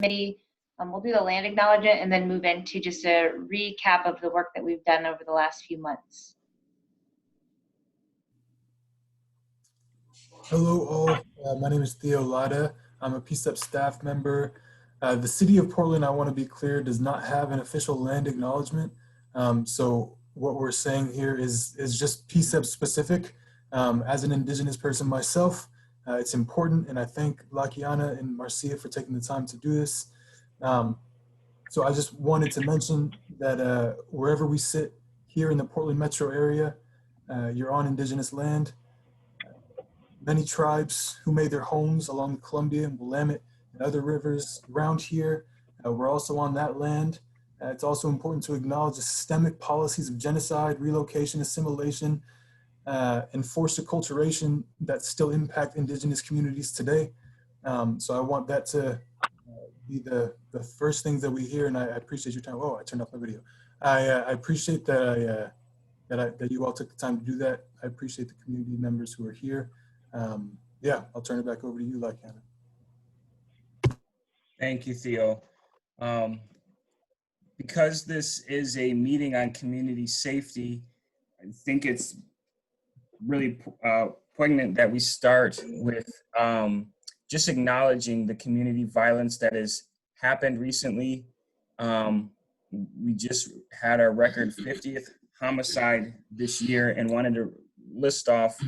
Subcommittee. We'll do the land acknowledgement and then move into just a recap of the work that we've done over the last few months. Hello all, my name is Theo Lada. I'm a PCCEP staff member. The City of Portland, I want to be clear, does not have an official land acknowledgement. So what we're saying here is just PCCEP specific. As an Indigenous person myself, it's important, and I thank Lakiana and Marcia for taking the time to do this. So I just wanted to mention that wherever we sit here in the Portland metro area, you're on Indigenous land. Many tribes who made their homes along the Columbia and Willamette and other rivers around here, we're also on that land. It's also important to acknowledge the systemic policies of genocide, relocation, assimilation, and forced acculturation that still impact Indigenous communities today. So I want that to be the first things that we hear, and I appreciate your time. Oh, I turned off my video. I appreciate that that you all took the time to do that. I appreciate the community members who are here. Yeah, I'll turn it back over to you, Lakiana. Thank you, Theo. Because this is a meeting on community safety, I think it's really poignant that we start with just acknowledging the community violence that has happened recently. We just had our record 50th homicide this year and wanted to list off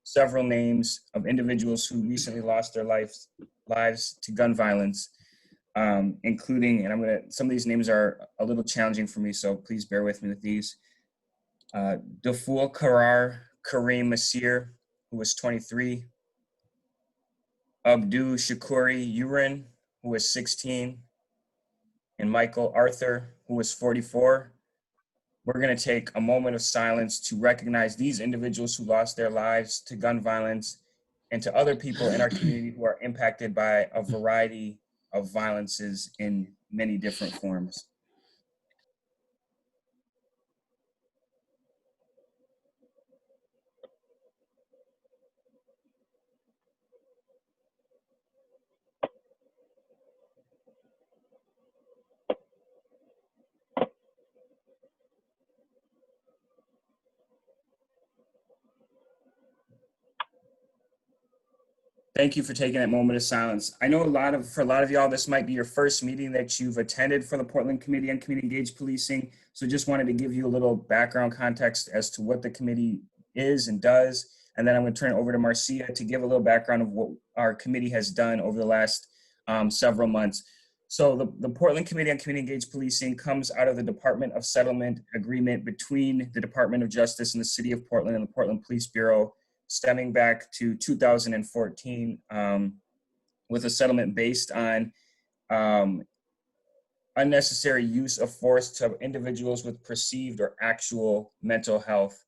several names of individuals who recently lost their lives to gun violence, including, and some of these names are a little challenging for me, so please bear with me with these. Daful Kareem Masir, who was 23. Abdu Shakuri Urin, who was 16. And Michael Arthur, who was 44. We're going to take a moment of silence to recognize these individuals who lost their lives to gun violence and to other people in our community who are impacted by a variety of violences in many different forms. Thank you for taking that moment of silence. I know for a lot of y'all, this might be your first meeting that you've attended for the Portland Committee on Community Engaged Policing. So just wanted to give you a little background context as to what the committee is and does. And then I'm going to turn it over to Marcia to give a little background of what our committee has done over the last several months. So the Portland Committee on Community Engaged Policing comes out of the Department of Settlement agreement between the Department of Justice and the City of Portland and the Portland Police Bureau, stemming back to 2014 with a settlement based on unnecessary use of force to individuals with perceived or actual mental health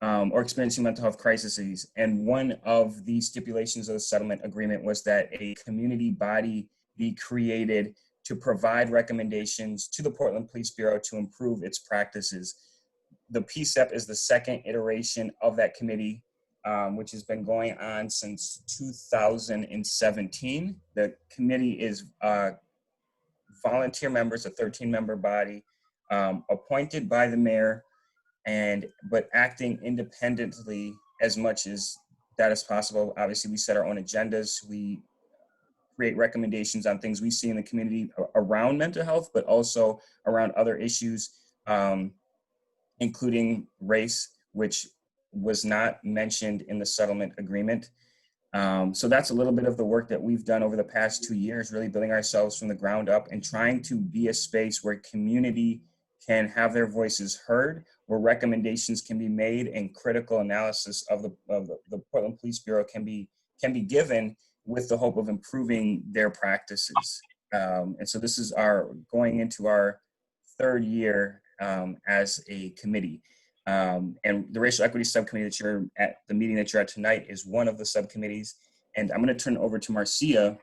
or experiencing mental health crises. And one of the stipulations of the settlement agreement was that a community body be created to provide recommendations to the Portland Police Bureau to improve its practices. The PCCEP is the second iteration of that committee, which has been going on since 2017. The committee is volunteer members, a 13-member body, appointed by the mayor, but acting independently as much as that is possible. Obviously, we set our own agendas. We create recommendations on things we see in the community around mental health, but also around other issues, including race, which was not mentioned in the settlement agreement. So that's a little bit of the work that we've done over the past 2 years, really building ourselves from the ground up and trying to be a space where community can have their voices heard, where recommendations can be made and critical analysis of the Portland Police Bureau can be given with the hope of improving their practices. And so this is going into our third year as a committee. And the Racial Equity Subcommittee that you're at, the meeting that you're at tonight, is one of the subcommittees. And I'm going to turn it over to Marcia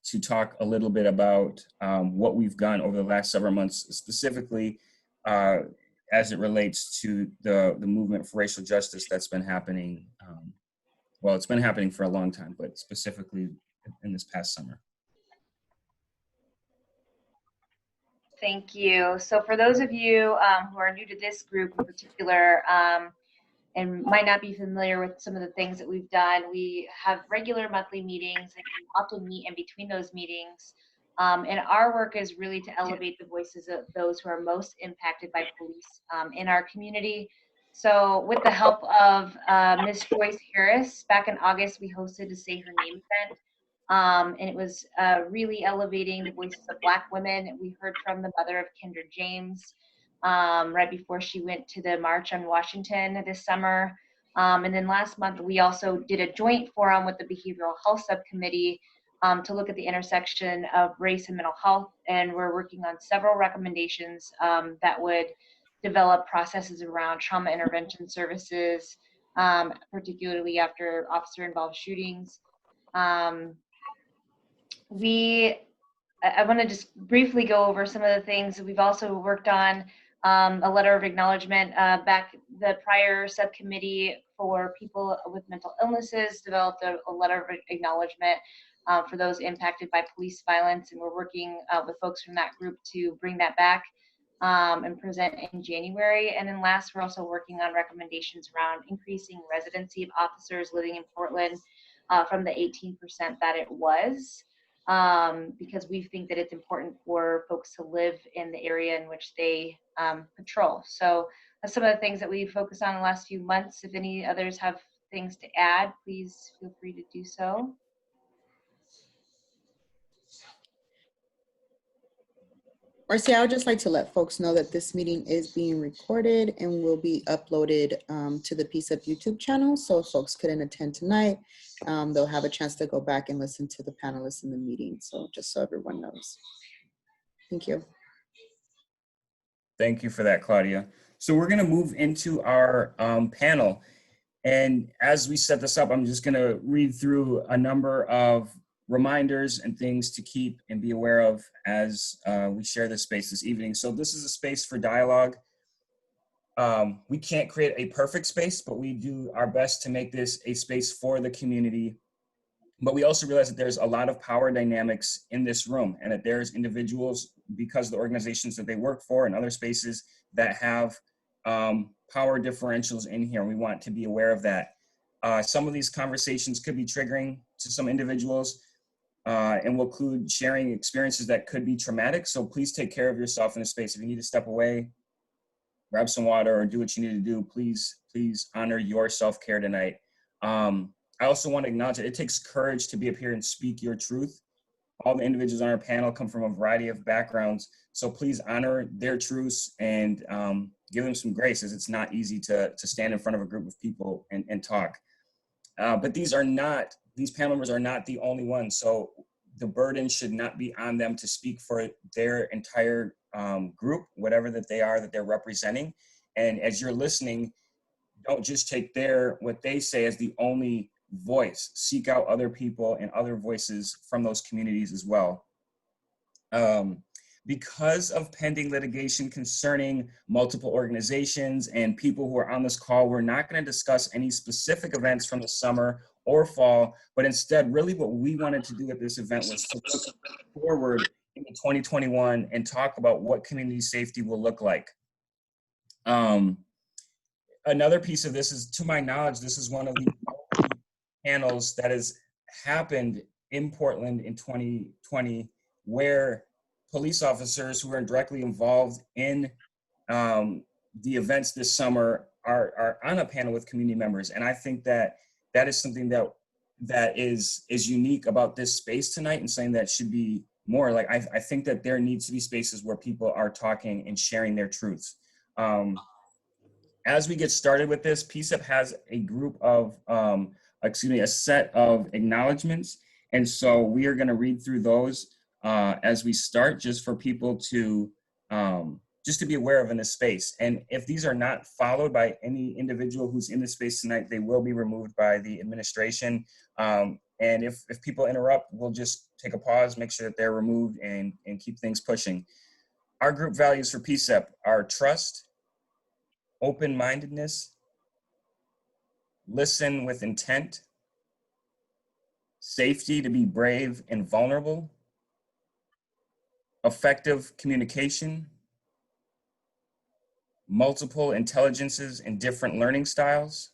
to talk a little bit about what we've done over the last several months, specifically as it relates to the movement for racial justice that's been happening. Well, it's been happening for a long time, but specifically in this past summer. Thank you. So for those of you who are new to this group in particular, and might not be familiar with some of the things that we've done, we have regular monthly meetings and we often meet in between those meetings. And our work is really to elevate the voices of those who are most impacted by police in our community. So with the help of Ms. Joyce Harris, back in August, we hosted a Say Her Name event. And it was really elevating the voices of Black women. We heard from the mother of Kendra James right before she went to the March on Washington this summer. And then last month, we also did a joint forum with the Behavioral Health Subcommittee to look at the intersection of race and mental health. And we're working on several recommendations that would develop processes around trauma intervention services, particularly after officer-involved shootings. I want to just briefly go over some of the things. We've also worked on a letter of acknowledgement. Back the prior subcommittee for people with mental illnesses developed a letter of acknowledgement for those impacted by police violence, and we're working with folks from that group to bring that back and present in January. And then last, we're also working on recommendations around increasing residency of officers living in Portland from the 18% that it was. Because we think that it's important for folks to live in the area in which they patrol. So that's some of the things that we focused on in the last few months. If any others have things to add, please feel free to do so. Marcia, I would just like to let folks know that this meeting is being recorded and will be uploaded to the PCCEP YouTube channel. So if folks couldn't attend tonight, they'll have a chance to go back and listen to the panelists in the meeting. So just so everyone knows. Thank you. Thank you for that, Claudia. So we're going to move into our panel. And as we set this up, I'm just going to read through a number of reminders and things to keep and be aware of as we share this space this evening. So this is a space for dialogue. We can't create a perfect space, but we do our best to make this a space for the community. But we also realize that there's a lot of power dynamics in this room, and that there's individuals, because of the organizations that they work for and other spaces, that have power differentials in here. We want to be aware of that. Some of these conversations could be triggering to some individuals and will include sharing experiences that could be traumatic. So please take care of yourself in a space. If you need to step away, grab some water or do what you need to do, please honor your self-care tonight. I also want to acknowledge that it takes courage to be up here and speak your truth. All the individuals on our panel come from a variety of backgrounds, so please honor their truths and give them some grace, as it's not easy to stand in front of a group of people and talk. But these panel members are not the only ones, so the burden should not be on them to speak for their entire group, whatever that they are that they're representing. And as you're listening, don't just take what they say as the only voice. Seek out other people and other voices from those communities as well. Because of pending litigation concerning multiple organizations and people who are on this call, we're not going to discuss any specific events from the summer or fall, but instead, really what we wanted to do at this event was to look forward into 2021 and talk about what community safety will look like. Another piece of this is, to my knowledge, this is one of the panels that has happened in Portland in 2020, where police officers who are directly involved in the events this summer are on a panel with community members. And I think that is something that is unique about this space tonight, and something that should be more. Like, I think that there needs to be spaces where people are talking and sharing their truths. As we get started with this, PCCEP has a group of, a set of acknowledgements. And so we are going to read through those as we start, just for people to, just to be aware of in this space. And if these are not followed by any individual who's in the space tonight, they will be removed by the administration. And if people interrupt, we'll just take a pause, make sure that they're removed, and keep things pushing. Our group values for PCCEP are trust, open-mindedness, listen with intent, safety to be brave and vulnerable, effective communication, multiple intelligences and different learning styles.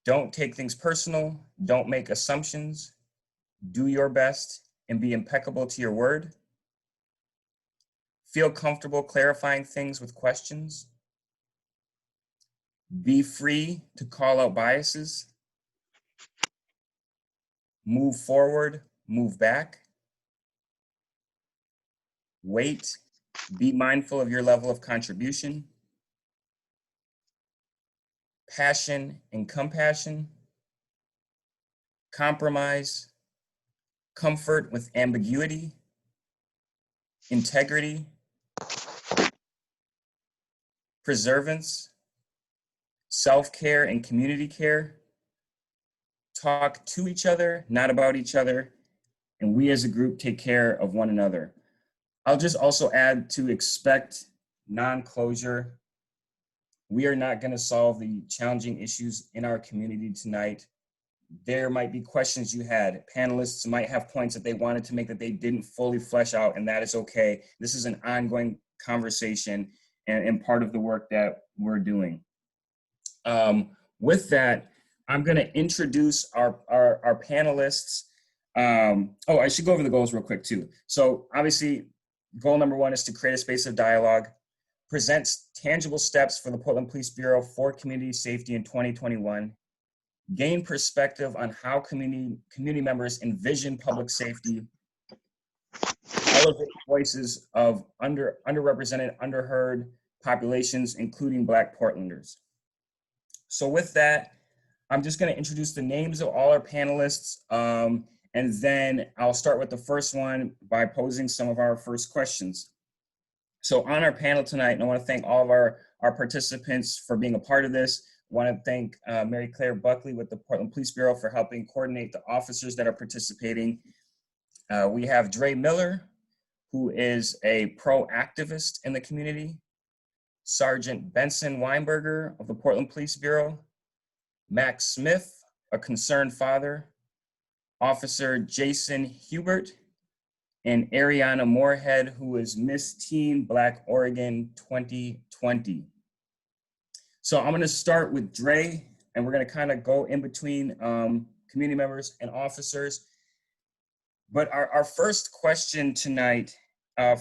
Don't take things personal, don't make assumptions, do your best and be impeccable to your word. Feel comfortable clarifying things with questions. Be free to call out biases. Move forward, move back. Wait, be mindful of your level of contribution. Passion and compassion. Compromise, comfort with ambiguity. Integrity. Perseverance. Self-care and community care. Talk to each other, not about each other, and we as a group take care of one another. I'll just also add to expect non-closure. We are not going to solve the challenging issues in our community tonight. There might be questions you had. Panelists might have points that they wanted to make that they didn't fully flesh out, and that is okay. This is an ongoing conversation and part of the work that we're doing. With that, I'm going to introduce our panelists. Oh, I should go over the goals real quick too. So obviously, goal number 1 is to create a space of dialogue, presents tangible steps for the Portland Police Bureau for community safety in 2021, gain perspective on how community members envision public safety, elevate voices of underrepresented, underheard populations, including Black Portlanders. So with that, I'm just going to introduce the names of all our panelists, and then I'll start with the first one by posing some of our first questions. So on our panel tonight, and I want to thank all of our participants for being a part of this. I want to thank Mary Claire Buckley with the Portland Police Bureau for helping coordinate the officers that are participating. We have Dre Miller, who is a pro-activist in the community. Sergeant Benson Weinberger of the Portland Police Bureau. Max Smith, a concerned father. Officer Jason Hubert, and Ariana Morehead, who is Miss Teen Black Oregon 2020. So I'm going to start with Dre, and we're going to kind of go in between community members and officers. But our first question tonight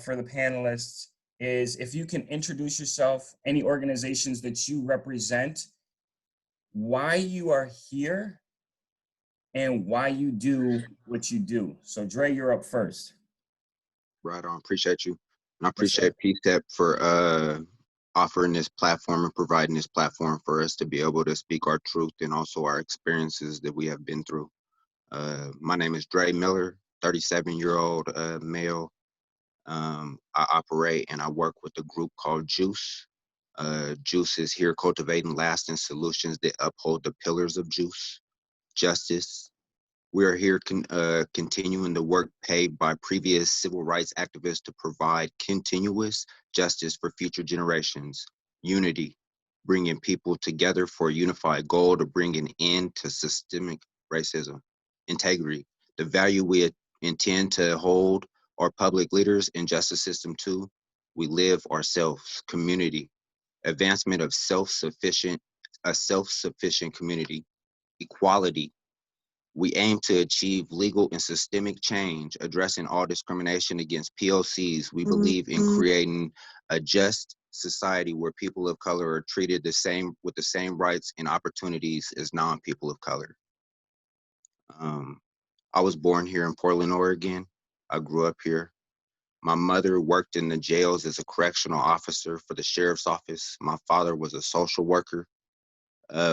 for the panelists is if you can introduce yourself, any organizations that you represent, why you are here, and why you do what you do. So Dre, you're up first. Right on, appreciate you. And I appreciate PCCEP for offering this platform and providing this platform for us to be able to speak our truth and also our experiences that we have been through. My name is Dre Miller, 37-year-old male. I operate and I work with a group called JUICE. JUICE is here cultivating lasting solutions that uphold the pillars of JUICE: justice. We are here continuing the work paid by previous civil rights activists to provide continuous justice for future generations. Unity, bringing people together for a unified goal to bring an end to systemic racism. Integrity, the value we intend to hold our public leaders and justice system to. We live ourselves. Community, advancement of a self-sufficient community. Equality, we aim to achieve legal and systemic change, addressing all discrimination against POCs. We believe in creating a just society where people of color are treated with the same rights and opportunities as non-people of color. I was born here in Portland, Oregon. I grew up here. My mother worked in the jails as a correctional officer for the sheriff's office. My father was a social worker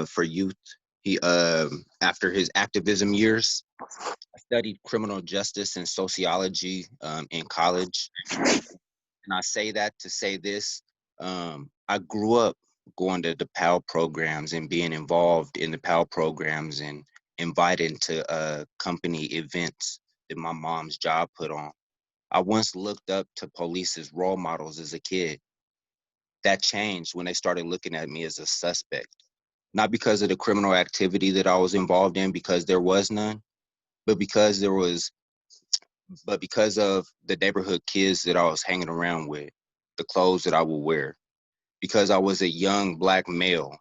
for youth. He, after his activism years, I studied criminal justice and sociology in college. And I say that to say this, I grew up going to the PAL programs and being involved in the PAL programs and invited to company events that my mom's job put on. I once looked up to police as role models as a kid. That changed when they started looking at me as a suspect. Not because of the criminal activity that I was involved in, because there was none, but because there was but because of the neighborhood kids that I was hanging around with, the clothes that I would wear, because I was a young Black male,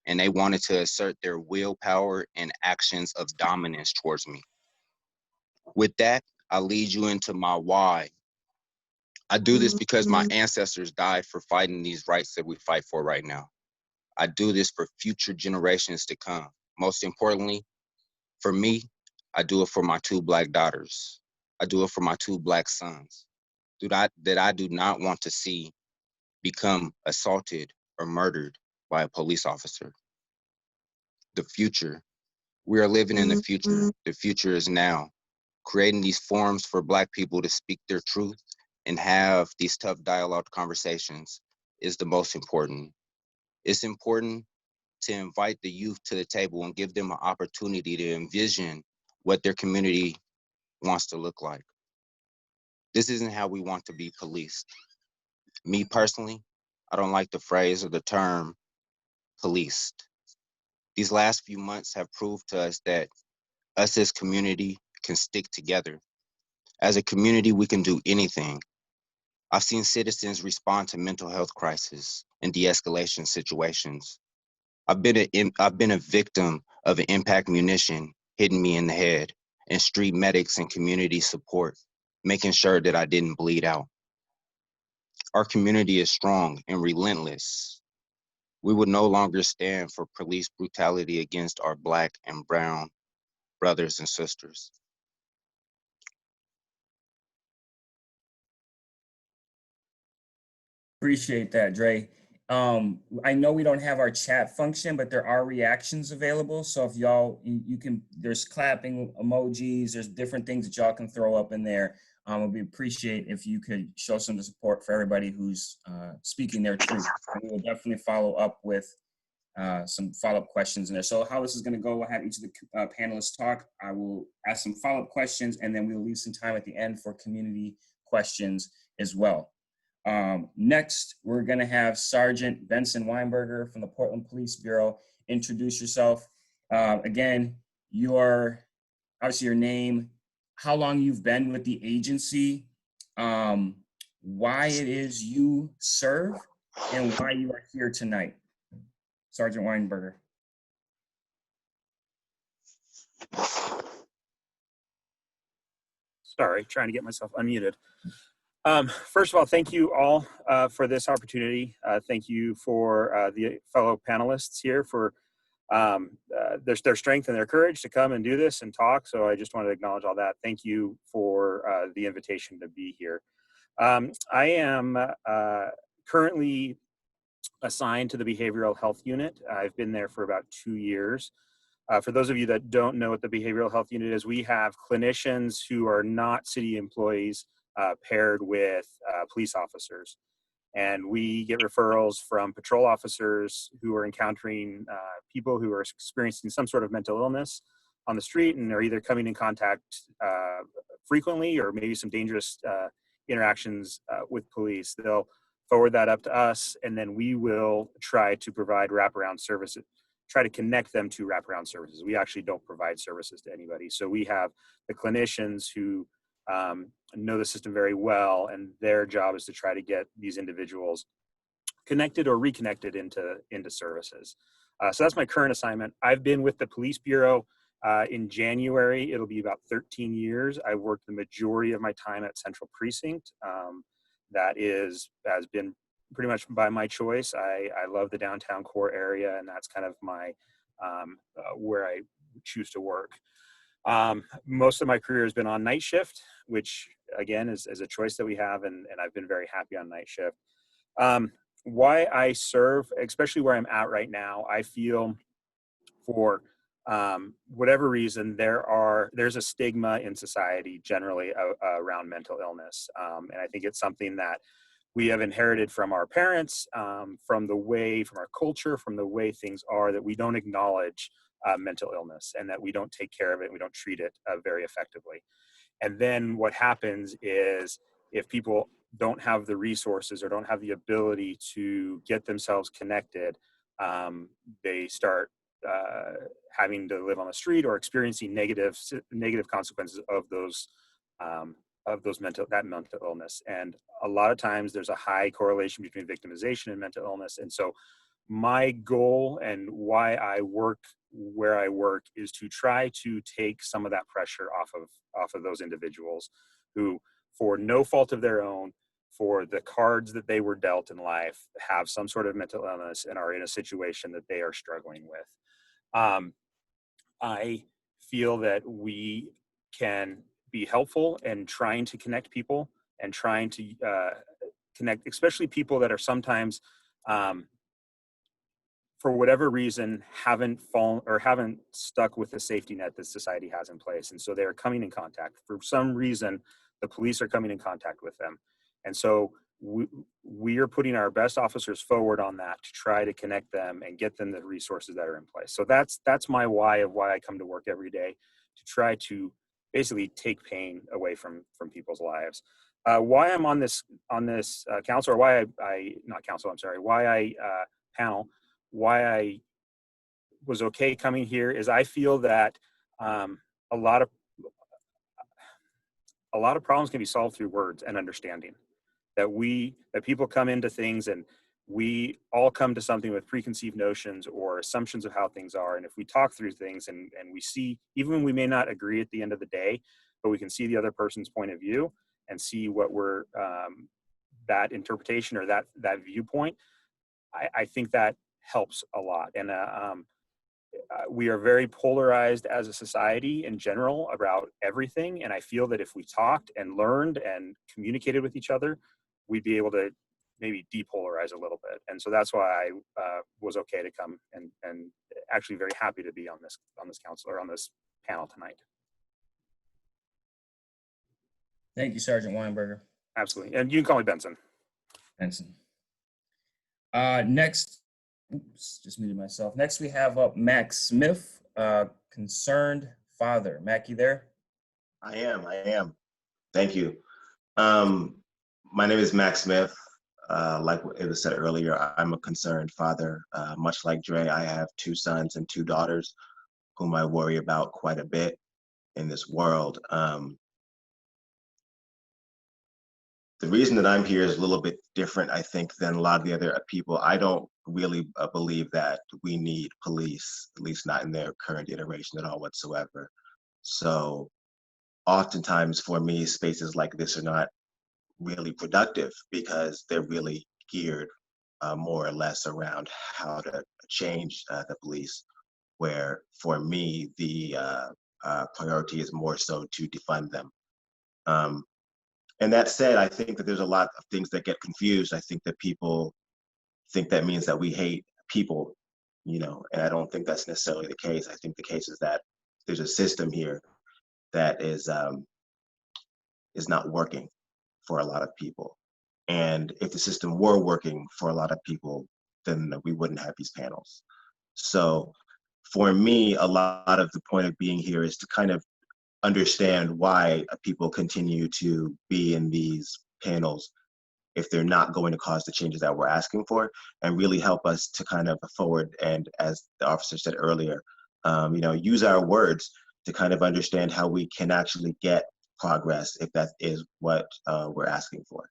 and they wanted to assert their willpower and actions of dominance towards me. With that, I lead you into my why. I do this because my ancestors died for fighting these rights that we fight for right now. I do this for future generations to come. Most importantly, for me, I do it for my 2 Black daughters. I do it for my 2 Black sons that I do not want to see become assaulted or murdered by a police officer. The future. We are living in the future. The future is now. Creating these forums for Black people to speak their truth and have these tough dialogue conversations is the most important. It's important to invite the youth to the table and give them an opportunity to envision what their community wants to look like. This isn't how we want to be policed. Me personally, I don't like the phrase or the term policed. These last few months have proved to us that us as community can stick together. As a community, we can do anything. I've seen citizens respond to mental health crises and de-escalation situations. I've been a victim of an impact munition hitting me in the head, and street medics and community support, making sure that I didn't bleed out. Our community is strong and relentless. We would no longer stand for police brutality against our Black and brown brothers and sisters. Appreciate that, Dre. I know we don't have our chat function, but there are reactions available. So if y'all, you can, there's clapping emojis, there's different things that y'all can throw up in there. We appreciate if you could show some support for everybody who's speaking their truth. And we will definitely follow up with some follow-up questions in there. So how this is going to go, we'll have each of the panelists talk. I will ask some follow-up questions, and then we'll leave some time at the end for community questions as well. Next, we're going to have Sergeant Benson Weinberger from the Portland Police Bureau introduce yourself. Again, obviously your name, how long you've been with the agency, why it is you serve, and why you are here tonight. Sergeant Weinberger. Sorry, trying to get myself unmuted. First of all, thank you all for this opportunity. Thank you for the fellow panelists here for their strength and their courage to come and do this and talk. So I just wanted to acknowledge all that. Thank you for the invitation to be here. I am currently assigned to the Behavioral Health Unit. I've been there for about 2 years. For those of you that don't know what the Behavioral Health Unit is, we have clinicians who are not city employees paired with police officers. And we get referrals from patrol officers who are encountering people who are experiencing some sort of mental illness on the street, and are either coming in contact frequently or maybe some dangerous interactions with police. They'll forward that up to us, and then we will try to provide wraparound services, try to connect them to wraparound services. We actually don't provide services to anybody. So we have the clinicians who know the system very well, and their job is to try to get these individuals connected or reconnected into services. So that's my current assignment. I've been with the Police Bureau in January. It'll be about 13 years. I've worked the majority of my time at Central Precinct. That has been pretty much by my choice. I love the downtown core area, and that's kind of my where I choose to work. Most of my career has been on night shift, which again is a choice that we have, and I've been very happy on night shift. Why I serve, especially where I'm at right now, I feel for whatever reason there's a stigma in society generally around mental illness, and I think it's something that we have inherited from our parents, from our culture, from the way things are, that we don't acknowledge mental illness, and that we don't take care of it, and we don't treat it very effectively. And then what happens is, if people don't have the resources or don't have the ability to get themselves connected, they start having to live on the street or experiencing negative consequences of those that mental illness. And a lot of times there's a high correlation between victimization and mental illness. And so my goal and why I work where I work is to try to take some of that pressure off of those individuals who, for no fault of their own, for the cards that they were dealt in life, have some sort of mental illness and are in a situation that they are struggling with. I feel that we can be helpful in trying to connect people and trying to connect, especially people that are sometimes, for whatever reason, haven't fallen or haven't stuck with the safety net that society has in place. And so they're coming in contact. For some reason, the police are coming in contact with them. And so we are putting our best officers forward on that to try to connect them and get them the resources that are in place. So that's my why of why I come to work every day, to try to basically take pain away from people's lives. Why I'm on this council, or why I not council, I'm sorry, why I panel, why I was okay coming here is I feel that a lot of problems can be solved through words and understanding. That people come into things and we all come to something with preconceived notions or assumptions of how things are. And if we talk through things and we see, even when we may not agree at the end of the day, but we can see the other person's point of view and see what we're, that interpretation or that viewpoint, I think that helps a lot. And we are very polarized as a society in general about everything. And I feel that if we talked and learned and communicated with each other, we'd be able to maybe depolarize a little bit. And so that's why I was okay to come and actually very happy to be on this council or on this panel tonight. Thank you, Sergeant Weinberger. Absolutely. And you can call me Benson. Benson. Next, oops, just muted myself. Next, we have up Mac Smith, concerned father. Mac, you there? I am. Thank you. My name is Mac Smith. Like it was said earlier, I'm a concerned father. Much like Dre, I have 2 sons and 2 daughters whom I worry about quite a bit in this world. The reason that I'm here is a little bit different, I think, than a lot of the other people. I don't really believe that we need police, at least not in their current iteration at all whatsoever. So oftentimes for me, spaces like this are not really productive because they're really geared more or less around how to change the police, where for me, the priority is more so to defund them. And that said, I think that there's a lot of things that get confused. I think that people think that means that we hate people, and I don't think that's necessarily the case. I think the case is that there's a system here that is not working for a lot of people. And if the system were working for a lot of people, then we wouldn't have these panels. So for me, a lot of the point of being here is to kind of understand why people continue to be in these panels if they're not going to cause the changes that we're asking for, and really help us to kind of forward and, as the officer said earlier, use our words to kind of understand how we can actually get progress if that is what we're asking for.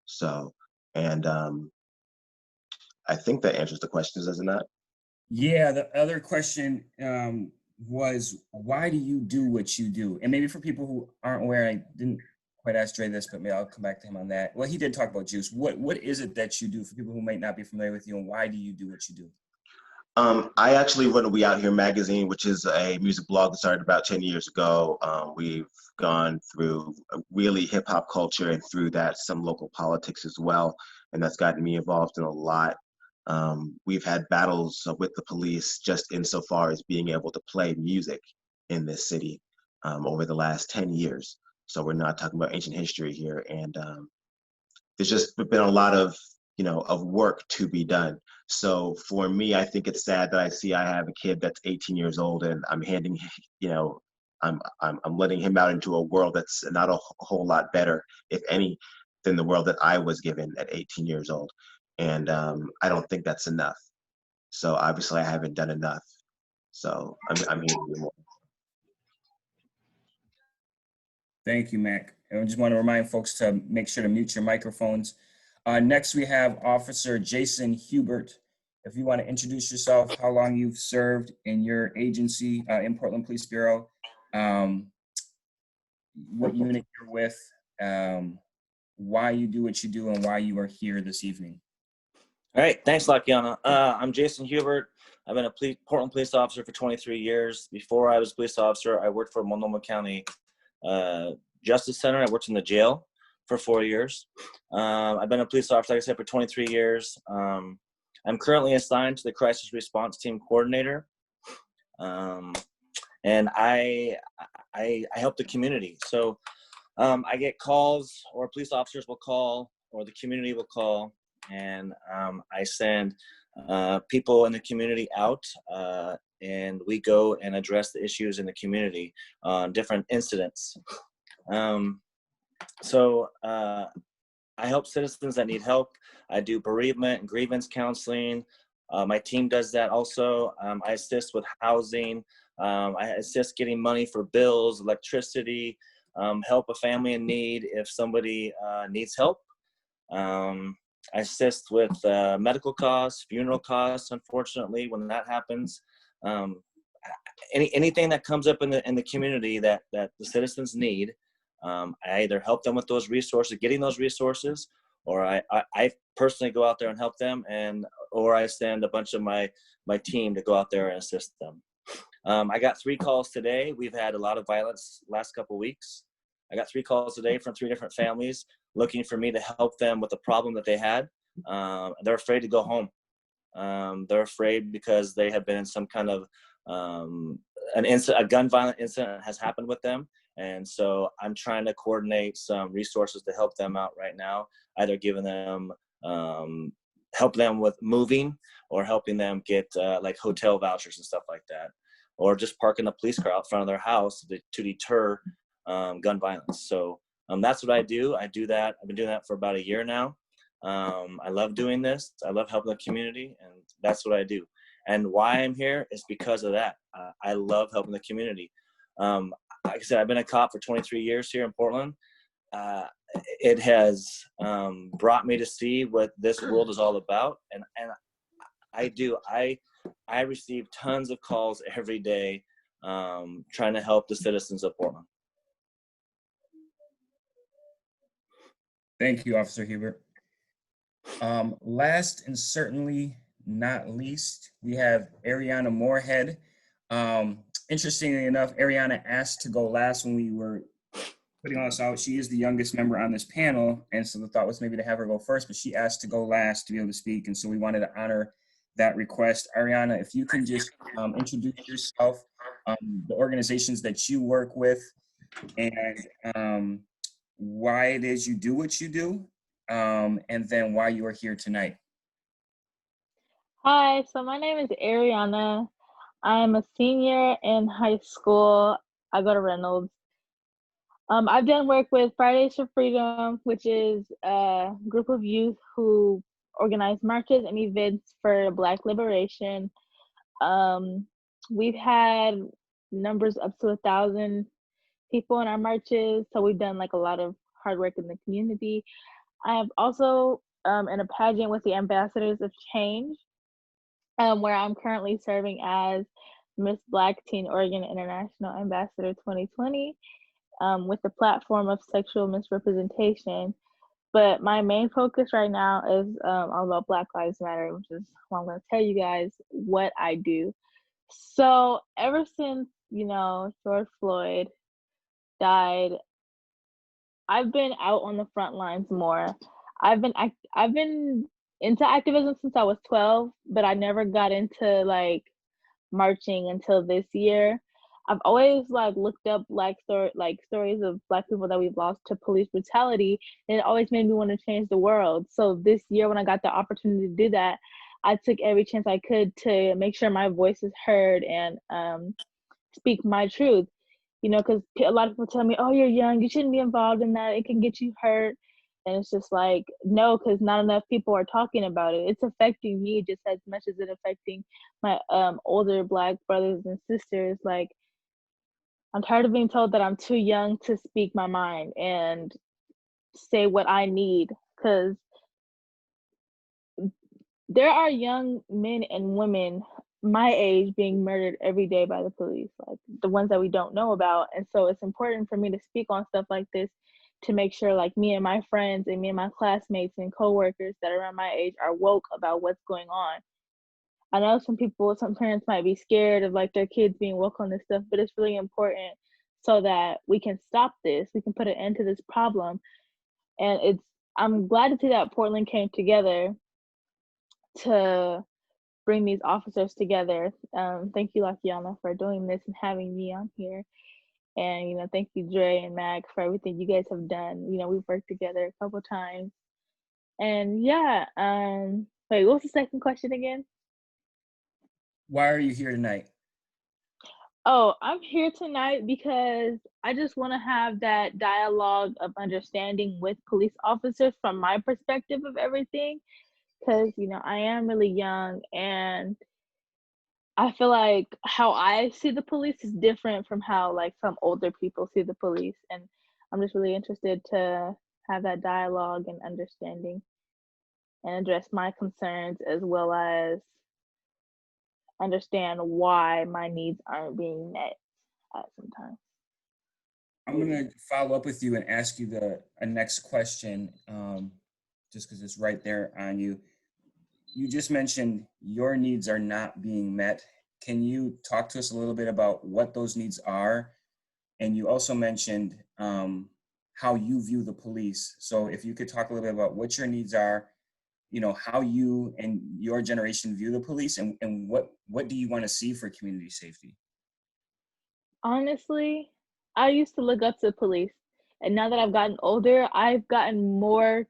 So, and I think that answers the questions, does it not? Yeah, the other question was, why do you do what you do? And maybe for people who aren't aware, I didn't quite ask Dre this, but maybe I'll come back to him on that. Well, he did talk about juice. What is it that you do for people who might not be familiar with you, and why do you do what you do? I actually run We Out Here magazine, which is a music blog that started about 10 years ago. We've gone through really hip hop culture and through that some local politics as well. And that's gotten me involved in a lot. We've had battles with the police just insofar as being able to play music in this city over the last 10 years. So we're not talking about ancient history here. And there's just been a lot of work to be done. So for me, I think it's sad that I have a kid that's 18 years old and I'm handing, I'm letting him out into a world that's not a whole lot better, if any, than the world that I was given at 18 years old. And I don't think that's enough. So obviously I haven't done enough. So I'm here to do more. Thank you, Mac. And I just want to remind folks to make sure to mute your microphones. Next, we have Officer Jason Hubert. If you want to introduce yourself, how long you've served in your agency in Portland Police Bureau, what unit you're with, why you do what you do, and why you are here this evening. All right, thanks, Lakiana. I'm Jason Hubert. I've been a Portland police officer for 23 years. Before I was a police officer, I worked for Multnomah County Justice Center. I worked in the jail for 4 years. I've been a police officer, like I said, for 23 years. I'm currently assigned to the Crisis Response Team Coordinator. And I help the community. So I get calls, or police officers will call, or the community will call, and I send people in the community out, and we go and address the issues in the community on different incidents. So I help citizens that need help. I do bereavement and grievance counseling. My team does that also. I assist with housing. I assist getting money for bills, electricity, help a family in need if somebody needs help. I assist with medical costs, funeral costs, unfortunately, when that happens. Anything that comes up in the community that the citizens need, I either help them with those resources, getting those resources, or I personally go out there and help them, or I send a bunch of my team to go out there and assist them. I got 3 calls today. We've had a lot of violence last couple of weeks. I got 3 calls today from 3 different families looking for me to help them with the problem that they had. They're afraid to go home. They're afraid because they have been in some kind of a gun violent incident has happened with them. And so I'm trying to coordinate some resources to help them out right now, either giving them, help them with moving, or helping them get like hotel vouchers and stuff like that, or just parking a police car out front of their house to deter gun violence. So that's what I do. I do that. I've been doing that for about a year now. I love doing this. I love helping the community, and that's what I do. And why I'm here is because of that. I love helping the community. Like I said, I've been a cop for 23 years here in Portland. It has brought me to see what this world is all about, and I do. I receive tons of calls every day trying to help the citizens of Portland. Thank you, Officer Hubert. Last and certainly not least, we have Ariana Morehead. Interestingly enough, Ariana asked to go last when we were putting all this out. She is the youngest member on this panel, and so the thought was maybe to have her go first, but she asked to go last to be able to speak, and so we wanted to honor that request. Ariana, if you can just introduce yourself, the organizations that you work with, and why it is you do what you do, and then why you are here tonight. Hi, so my name is Ariana. I'm a senior in high school. I go to Reynolds. I've done work with Fridays for Freedom, which is a group of youth who organize marches and events for Black liberation. We've had numbers up to 1,000 people in our marches, so we've done like a lot of hard work in the community. I have also in a pageant with the Ambassadors of Change, where I'm currently serving as Miss Black Teen Oregon International Ambassador 2020, with the platform of sexual misrepresentation. But my main focus right now is all about Black Lives Matter, which is why I'm going to tell you guys what I do. So ever since, George Floyd died, I've been out on the front lines more. I've been into activism since I was 12, but I never got into like marching until this year. I've always looked up stories of Black people that we've lost to police brutality, and it always made me want to change the world. So this year, when I got the opportunity to do that, I took every chance I could to make sure my voice is heard and speak my truth. Because a lot of people tell me, "Oh, you're young, you shouldn't be involved in that. It can get you hurt." And it's just like, no, because not enough people are talking about it. It's affecting me just as much as it's affecting my older Black brothers and sisters. Like, I'm tired of being told that I'm too young to speak my mind and say what I need, because there are young men and women my age being murdered every day by the police, like the ones that we don't know about. And so it's important for me to speak on stuff like this to make sure like me and my friends and me and my classmates and coworkers that are around my age are woke about what's going on. I know some parents might be scared of like their kids being woke on this stuff, but it's really important so that we can stop this, we can put an end to this problem. And I'm glad to see that Portland came together to bring these officers together. Thank you, Lakiana, for doing this and having me on here. And, you know, thank you, Dre and Mac, for everything you guys have done. You know, we've worked together a couple times. And yeah, wait, what was the second question again? Why are you here tonight? Oh, I'm here tonight because I just want to have that dialogue of understanding with police officers from my perspective of everything. Because, you know, I am really young and I feel like how I see the police is different from how like some older people see the police. And I'm just really interested to have that dialogue and understanding and address my concerns as well as understand why my needs aren't being met at some time. I'm gonna follow up with you and ask you a next question, just because it's right there on you. You just mentioned your needs are not being met. Can you talk to us a little bit about what those needs are? And you also mentioned how you view the police. So if you could talk a little bit about what your needs are, you know, how you and your generation view the police, and what do you want to see for community safety? Honestly, I used to look up to police. And now that I've gotten older, I've gotten more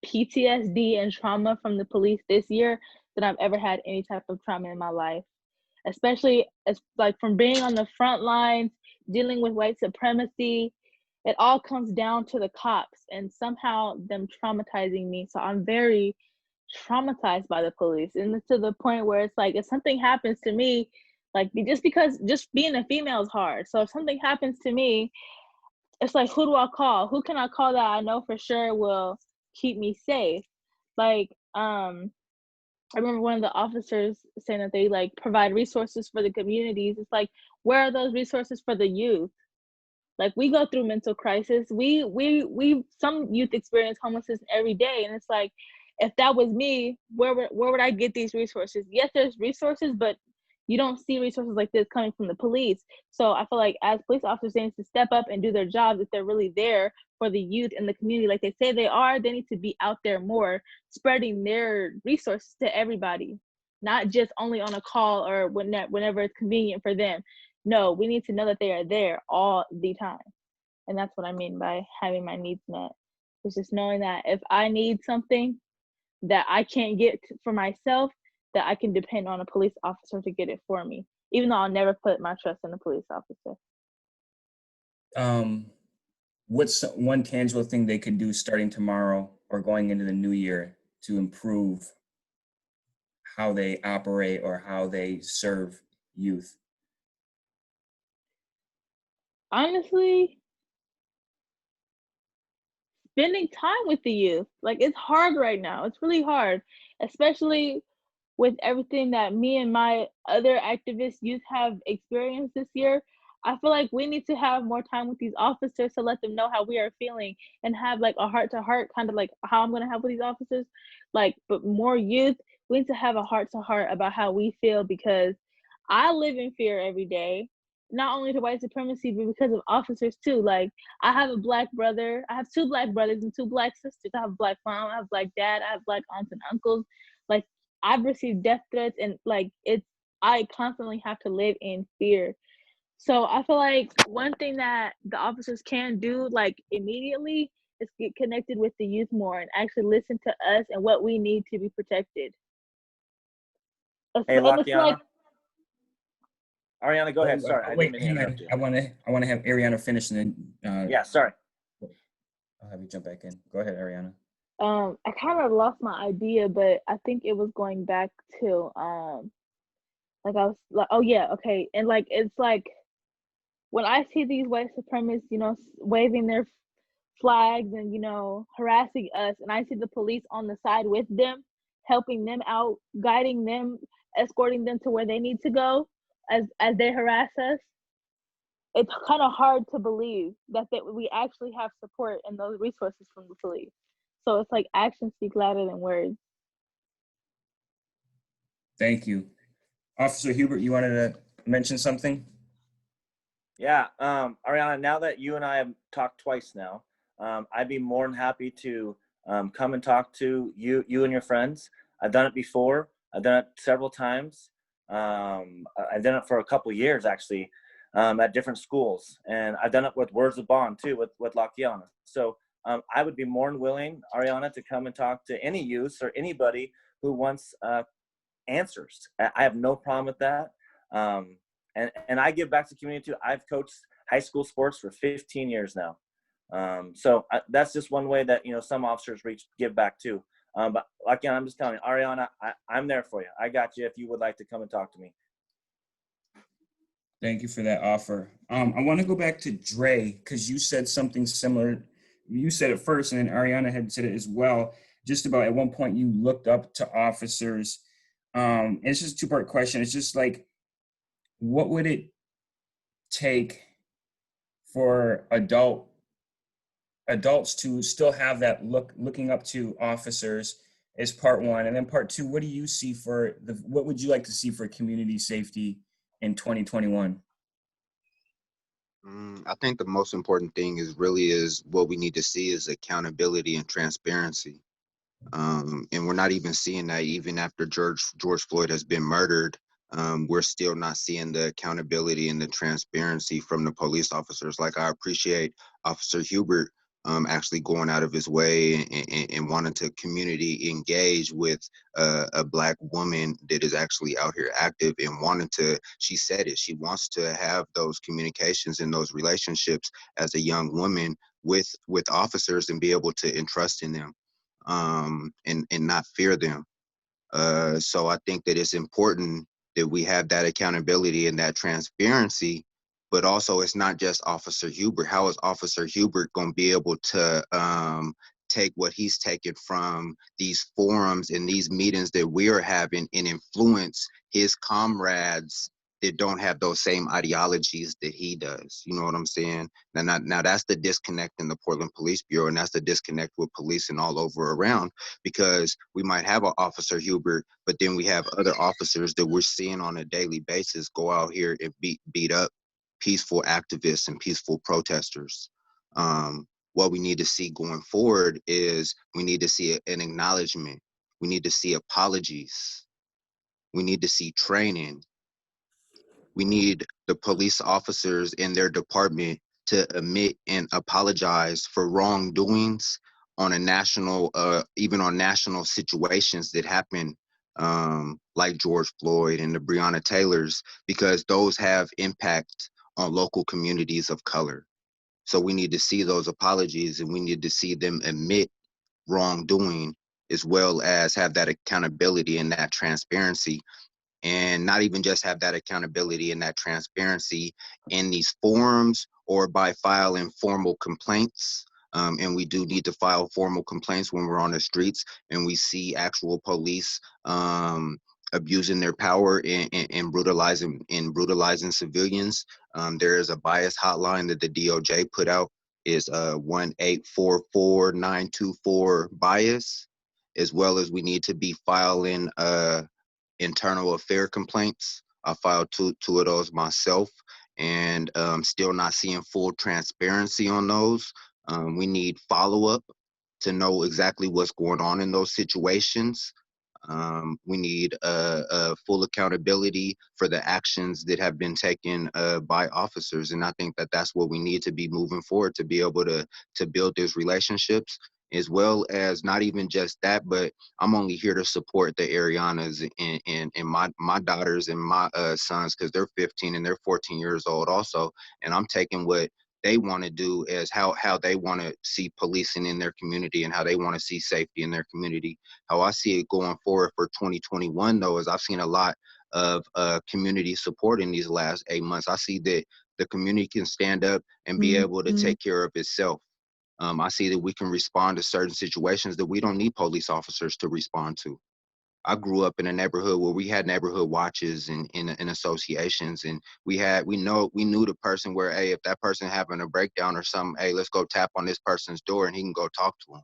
PTSD and trauma from the police this year than I've ever had any type of trauma in my life. Especially as like from being on the front lines, dealing with white supremacy, it all comes down to the cops and somehow them traumatizing me. So I'm very traumatized by the police, and it's to the point where it's like if something happens to me, like just being a female is hard. So if something happens to me, it's like, who do I call? Who can I call that I know for sure will keep me safe? Like, I remember one of the officers saying that they like provide resources for the communities. It's like, where are those resources for the youth? Like we go through mental crisis. We some youth experience homelessness every day, and it's like, if that was me, where would I get these resources? Yes, there's resources, but you don't see resources like this coming from the police. So I feel like as police officers, they need to step up and do their jobs if they're really there for the youth in the community, like they say they are. They need to be out there more, spreading their resources to everybody, not just only on a call or whenever it's convenient for them. No, we need to know that they are there all the time. And that's what I mean by having my needs met. It's just knowing that if I need something that I can't get for myself, that I can depend on a police officer to get it for me, even though I'll never put my trust in a police officer. What's one tangible thing they could do starting tomorrow or going into the new year to improve how they operate or how they serve youth? Honestly, spending time with the youth. Like, it's hard right now. It's really hard, especially with everything that me and my other activist youth have experienced this year. I feel like we need to have more time with these officers to let them know how we are feeling and have like a heart to heart, kind of like how I'm going to have with these officers. Like, but more youth, we need to have a heart to heart about how we feel, because I live in fear every day, not only to white supremacy, but because of officers too. Like, I have a black brother, I have two black brothers and two black sisters. I have a black mom, I have a black dad, I have black aunts and uncles. Like, I've received death threats, and like I constantly have to live in fear. So I feel like one thing that the officers can do like immediately is get connected with the youth more and actually listen to us and what we need to be protected. Hey, And it's like, Lakiana. Ariana, go ahead. Sorry, I Wait, didn't mean to interrupt you. I want to have Ariana finish, and then Yeah, sorry. I'll have you jump back in. Go ahead, Ariana. I kind of lost my idea, but I think it was going back to like I was like, oh yeah, okay, and like it's like when I see these white supremacists, waving their flags and, harassing us, and I see the police on the side with them, helping them out, guiding them, escorting them to where they need to go as they harass us, it's kind of hard to believe that we actually have support and those resources from the police. So it's like actions speak louder than words. Thank you. Officer Hubert, you wanted to mention something? Yeah, Ariana, now that you and I have talked twice now, I'd be more than happy to come and talk to you and your friends. I've done it before. I've done it several times. I've done it for a couple years, actually, at different schools. And I've done it with Words of Bond, too, with Lakiana. So I would be more than willing, Ariana, to come and talk to any youth or anybody who wants answers. I have no problem with that. And I give back to the community too. I've coached high school sports for 15 years now. So that's just one way that, some officers give back too. But again, I'm just telling you, Ariana, I'm there for you. I got you if you would like to come and talk to me. Thank you for that offer. I want to go back to Dre, because you said something similar. You said it first, and then Ariana had said it as well. Just about at one point you looked up to officers. It's just a two-part question. It's just like, what would it take for adults to still have that looking up to officers is part one. And then part two, what do you see what would you like to see for community safety in 2021? I think the most important thing is what we need to see is accountability and transparency. And we're not even seeing that even after George Floyd has been murdered. We're still not seeing the accountability and the transparency from the police officers. Like, I appreciate Officer Hubert actually going out of his way and wanting to community engage with a Black woman that is actually out here active and wanting to, she said it, she wants to have those communications and those relationships as a young woman with officers and be able to entrust in them and not fear them. So I think that it's important that we have that accountability and that transparency, but also it's not just Officer Hubert. How is Officer Hubert going to be able to take what he's taken from these forums and these meetings that we are having and influence his comrades that don't have those same ideologies that he does? You know what I'm saying? Now that's the disconnect in the Portland Police Bureau, and that's the disconnect with police and all over around, because we might have an Officer Hubert, but then we have other officers that we're seeing on a daily basis go out here and beat up peaceful activists and peaceful protesters. What we need to see going forward is we need to see an acknowledgement. We need to see apologies. We need to see training. We need the police officers in their department to admit and apologize for wrongdoings on a national, even on national situations that happen, like George Floyd and the Breonna Taylors, because those have impact on local communities of color. So we need to see those apologies, and we need to see them admit wrongdoing, as well as have that accountability and that transparency. And not even just have that accountability and that transparency in these forums or by filing formal complaints. And we do need to file formal complaints when we're on the streets and we see actual police abusing their power and brutalizing civilians. There is a bias hotline that the DOJ put out, is 1-844-924-BIAS, as well as we need to be filing internal affair complaints. I filed two of those myself, and still not seeing full transparency on those. We need follow-up to know exactly what's going on in those situations. We need full accountability for the actions that have been taken by officers, and I think that that's what we need to be moving forward, to be able to build these relationships, as well as not even just that, but I'm only here to support the Arianas and my daughters and my sons, because they're 15 and they're 14 years old also, and I'm taking what they want to do as how they want to see policing in their community and how they want to see safety in their community. How I see it going forward for 2021, though, is I've seen a lot of community support in these last 8 months. I see that the community can stand up and be able to take care of itself. I see that we can respond to certain situations that we don't need police officers to respond to. I grew up in a neighborhood where we had neighborhood watches and in associations, and we knew the person where, hey, if that person having a breakdown or something, hey, let's go tap on this person's door and he can go talk to him.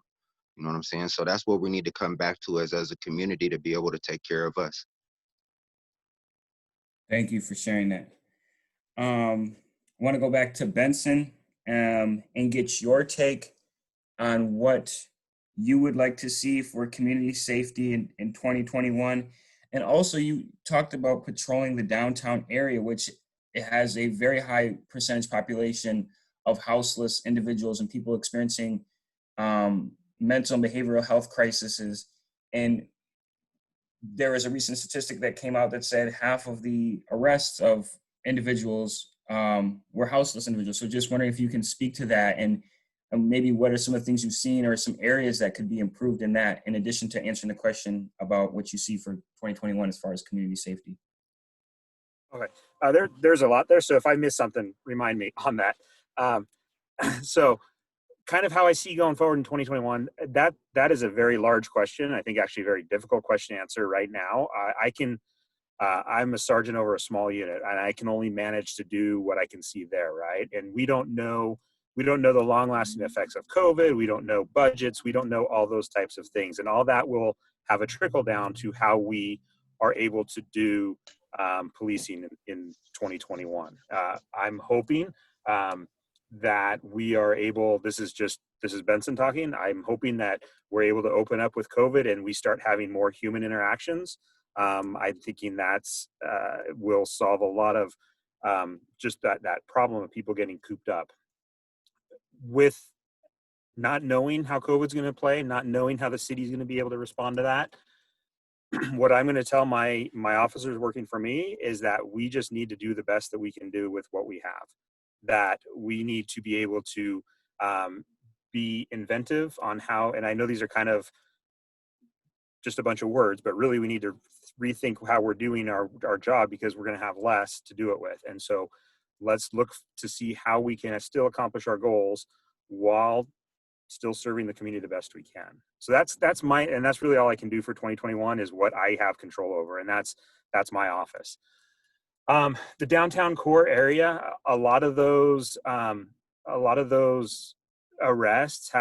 You know what I'm saying? So that's what we need to come back to as a community to be able to take care of us. Thank you for sharing that. I want to go back to Benson and get your take on what you would like to see for community safety in 2021. And also you talked about patrolling the downtown area, which it has a very high percentage population of houseless individuals and people experiencing mental and behavioral health crises. And there was a recent statistic that came out that said half of the arrests of individuals were houseless individuals. So just wondering if you can speak to that and maybe what are some of the things you've seen or some areas that could be improved in that, in addition to answering the question about what you see for 2021 as far as community safety. Okay, there's a lot there. So if I miss something, remind me on that. So kind of how I see going forward in 2021, that is a very large question. I think actually a very difficult question to answer right now. I'm a sergeant over a small unit, and I can only manage to do what I can see there, right? And we don't know the long-lasting effects of COVID. We don't know budgets. We don't know all those types of things, and all that will have a trickle down to how we are able to do policing in 2021. I'm hoping that we are able. This is Benson talking. I'm hoping that we're able to open up with COVID and we start having more human interactions. I'm thinking that's will solve a lot of just that problem of people getting cooped up. With not knowing how COVID's going to play, not knowing how the city's going to be able to respond to that, what I'm going to tell my officers working for me is that we just need to do the best that we can do with what we have. That we need to be able to be inventive on how, and I know these are kind of just a bunch of words, but really we need to rethink how we're doing our job, because we're going to have less to do it with. And so let's look to see how we can still accomplish our goals while still serving the community the best we can. So that's really all I can do for 2021 is what I have control over. And that's my office. The downtown core area, a lot of those arrests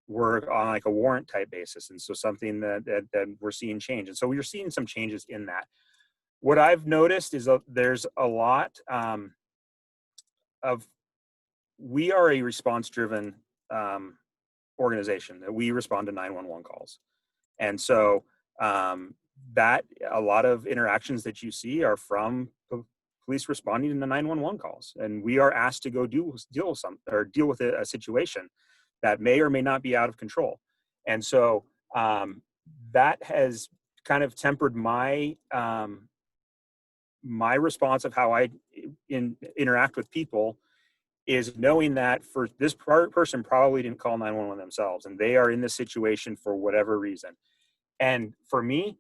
were on like a warrant type basis. And so something that we're seeing change. And so we're seeing some changes in that. What I've noticed is there's a lot we are a response-driven organization, that we respond to 911 calls. And so that a lot of interactions that you see are from police responding to the 911 calls. And we are asked to go deal with a situation that may or may not be out of control. And so that has kind of tempered my my response of how I interact with people, is knowing that for this person probably didn't call 911 themselves, and they are in this situation for whatever reason. And for me,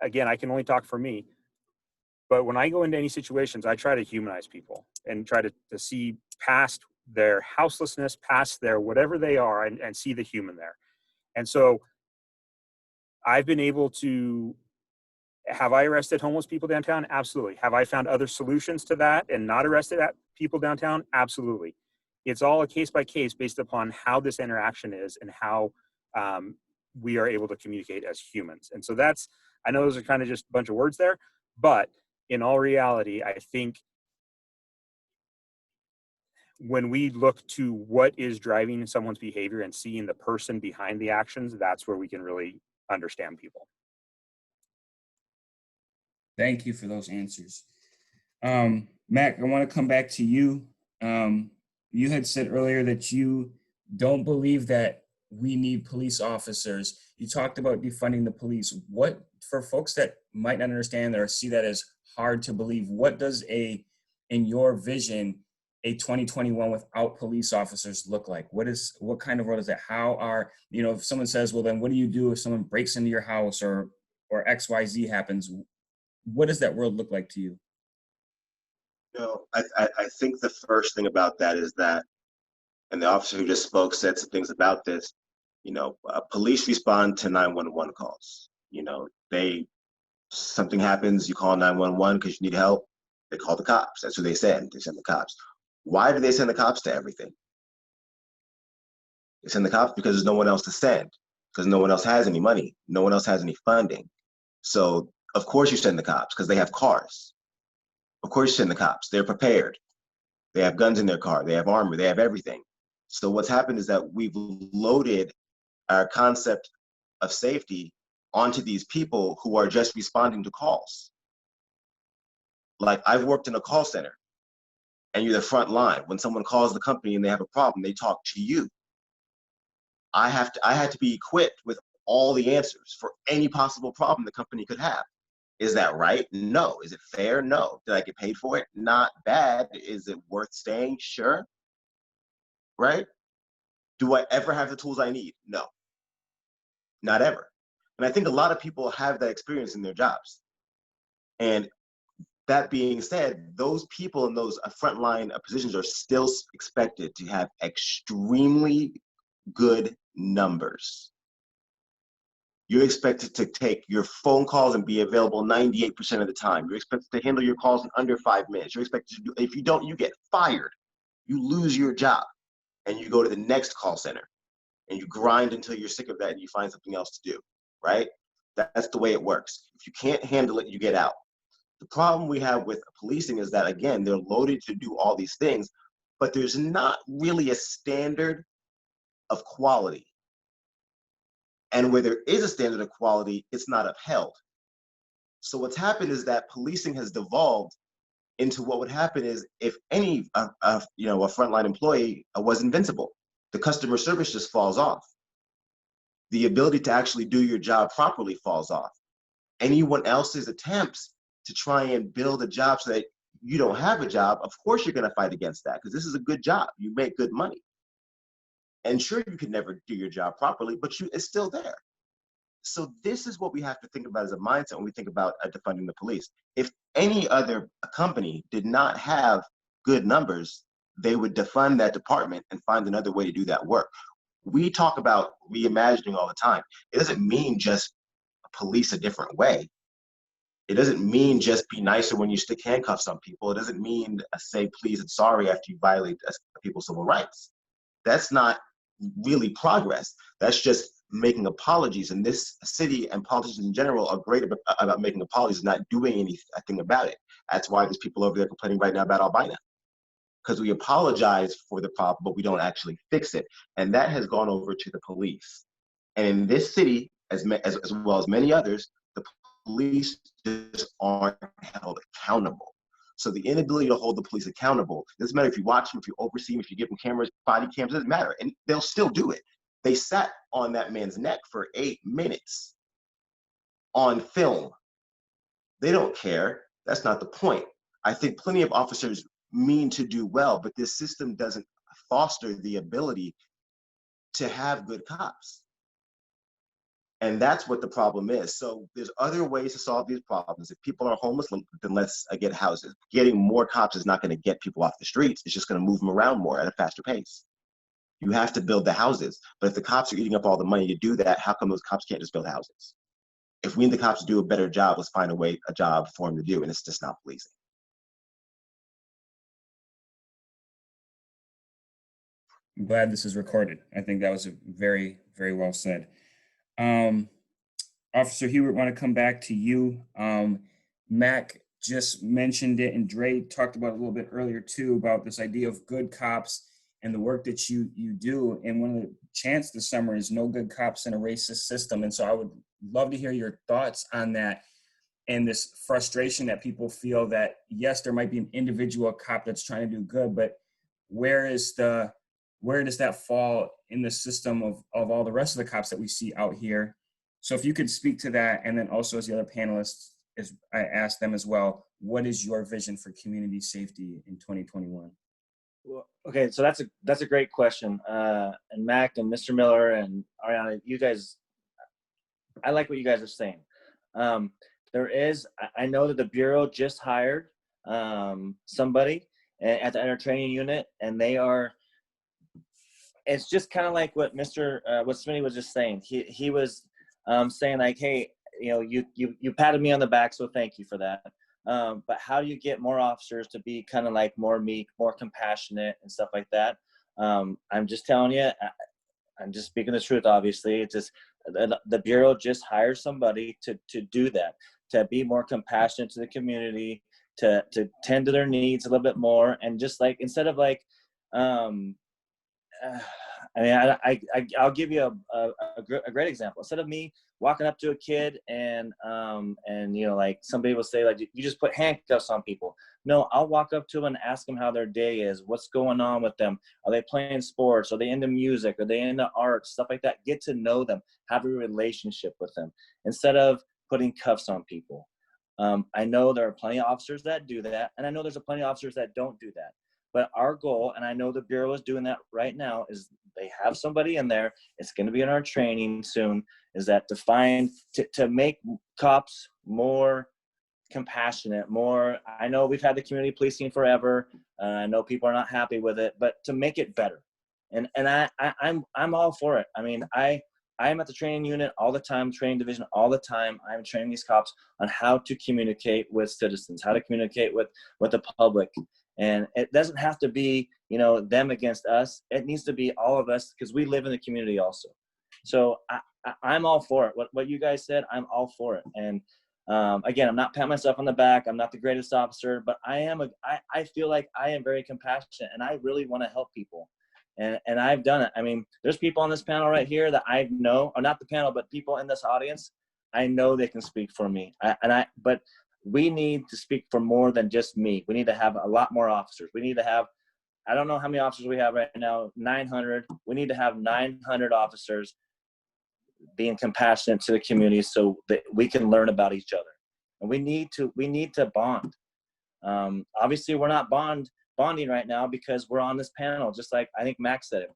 again, I can only talk for me, but when I go into any situations, I try to humanize people and try to see past their houselessness, past their whatever they are, and see the human there. And so I've been able to, have I arrested homeless people downtown? Absolutely. Have I found other solutions to that and not arrested people downtown? Absolutely. It's all a case by case based upon how this interaction is and how we are able to communicate as humans. And so I know those are kind of just a bunch of words there, but in all reality, I think when we look to what is driving someone's behavior and seeing the person behind the actions, that's where we can really understand people. Thank you for those answers. Mac, I want to come back to you. You had said earlier that you don't believe that we need police officers. You talked about defunding the police. What, for folks that might not understand or see that as hard to believe, what does in your vision, a 2021 without police officers look like? What kind of world is that? How are, if someone says, well, then what do you do if someone breaks into your house or XYZ happens? What does that world look like to you? I think the first thing about that is that, and the officer who just spoke said some things about this, police respond to 911 calls. Something happens, you call 911 because you need help, they call the cops. That's what they send. They send the cops. Why do they send the cops to everything? They send the cops because there's no one else to send, because no one else has any money. No one else has any funding. So, of course, you send the cops because they have cars. Of course, you send the cops. They're prepared. They have guns in their car. They have armor. They have everything. So what's happened is that we've loaded our concept of safety onto these people who are just responding to calls. Like, I've worked in a call center, and you're the front line. When someone calls the company and they have a problem, they talk to you. I had to be equipped with all the answers for any possible problem the company could have. Is that right? No. Is it fair? No. Did I get paid for it? Not bad. Is it worth staying? Sure. Right? Do I ever have the tools I need? No. Not ever. And I think a lot of people have that experience in their jobs. And that being said, those people in those frontline positions are still expected to have extremely good numbers. You're expected to take your phone calls and be available 98% of the time. You're expected to handle your calls in under 5 minutes. You're expected to do, if you don't, you get fired. You lose your job and you go to the next call center and you grind until you're sick of that and you find something else to do, right? That's the way it works. If you can't handle it, you get out. The problem we have with policing is that, again, they're loaded to do all these things, but there's not really a standard of quality. And where there is a standard of quality, it's not upheld. So what's happened is that policing has devolved into what would happen is if any a frontline employee was invincible, the customer service just falls off. The ability to actually do your job properly falls off. Anyone else's attempts to try and build a job so that you don't have a job, of course you're going to fight against that because this is a good job. You make good money. And sure, you can never do your job properly, but it's still there. So this is what we have to think about as a mindset when we think about defunding the police. If any other company did not have good numbers, they would defund that department and find another way to do that work. We talk about reimagining all the time. It doesn't mean just police a different way. It doesn't mean just be nicer when you stick handcuffs on people. It doesn't mean say please and sorry after you violate people's civil rights. That's not really progress. That's just making apologies. And this city and politicians in general are great about making apologies and not doing anything about it. That's why there's people over there complaining right now about albino. Because we apologize for the problem, but we don't actually fix it. And that has gone over to the police. And in this city, as well as many others, the police just aren't held accountable. So the inability to hold the police accountable, doesn't matter if you watch them, if you oversee them, if you give them cameras, body cams, doesn't matter. And they'll still do it. They sat on that man's neck for 8 minutes on film. They don't care. That's not the point. I think plenty of officers mean to do well, but this system doesn't foster the ability to have good cops. And that's what the problem is. So there's other ways to solve these problems. If people are homeless, then let's get houses. Getting more cops is not going to get people off the streets. It's just going to move them around more at a faster pace. You have to build the houses. But if the cops are eating up all the money to do that, how come those cops can't just build houses? If we need the cops to do a better job, let's find a job for them to do. And it's just not policing. I'm glad this is recorded. I think that was very, very well said. Officer Hubert, want to come back to you. Mac just mentioned it, and Dre talked about it a little bit earlier too, about this idea of good cops and the work that you do. And one of the chants this summer is no good cops in a racist system. And so I would love to hear your thoughts on that and this frustration that people feel that, yes, there might be an individual cop that's trying to do good, but where does that fall in the system of all the rest of the cops that we see out here? So if you could speak to that, and then also as the other panelists, as I asked them as well, what is your vision for community safety in 2021? Well, okay, so that's a great question. And Mac and Mr. Miller and Ariana, you guys, I like what you guys are saying. I know that the Bureau just hired somebody at our training unit, and they are, it's just kind of like what what Smitty was just saying. He was saying like, hey, you know, you patted me on the back, so thank you for that. But how do you get more officers to be kind of like more meek, more compassionate and stuff like that? I'm just telling you, I'm just speaking the truth, obviously. It's just the Bureau just hired somebody to do that, to be more compassionate to the community, to tend to their needs a little bit more. And just like, instead of like, I mean, I'll give you a great example. Instead of me walking up to a kid and you know, like somebody will say like, you just put handcuffs on people. No, I'll walk up to them and ask them how their day is, what's going on with them. Are they playing sports? Are they into music? Are they into art? Stuff like that. Get to know them, have a relationship with them instead of putting cuffs on people. I know there are plenty of officers that do that, and I know there's plenty of officers that don't do that. But our goal, and I know the Bureau is doing that right now, is they have somebody in there, it's going to be in our training soon, is that to make cops more compassionate, more, I know we've had the community policing forever, I know people are not happy with it, but to make it better. And I'm all for it. I mean, I'm at the training unit all the time, training division all the time. I'm training these cops on how to communicate with citizens, how to communicate with the public. And it doesn't have to be, you know, them against us. It needs to be all of us, because we live in the community also. So I'm all for it. What you guys said, I'm all for it. And again, I'm not patting myself on the back. I'm not the greatest officer, but I feel like I am very compassionate, and I really want to help people. And I've done it. I mean, there's people on this panel right here that I know, or not the panel, but people in this audience, I know they can speak for me. But we need to speak for more than just me. We need to have a lot more officers. We need to have, I don't know how many officers we have right now, 900. We need to have 900 officers being compassionate to the community so that we can learn about each other. And we need to bond. Obviously, we're not bonding right now because we're on this panel, just like I think Max said it.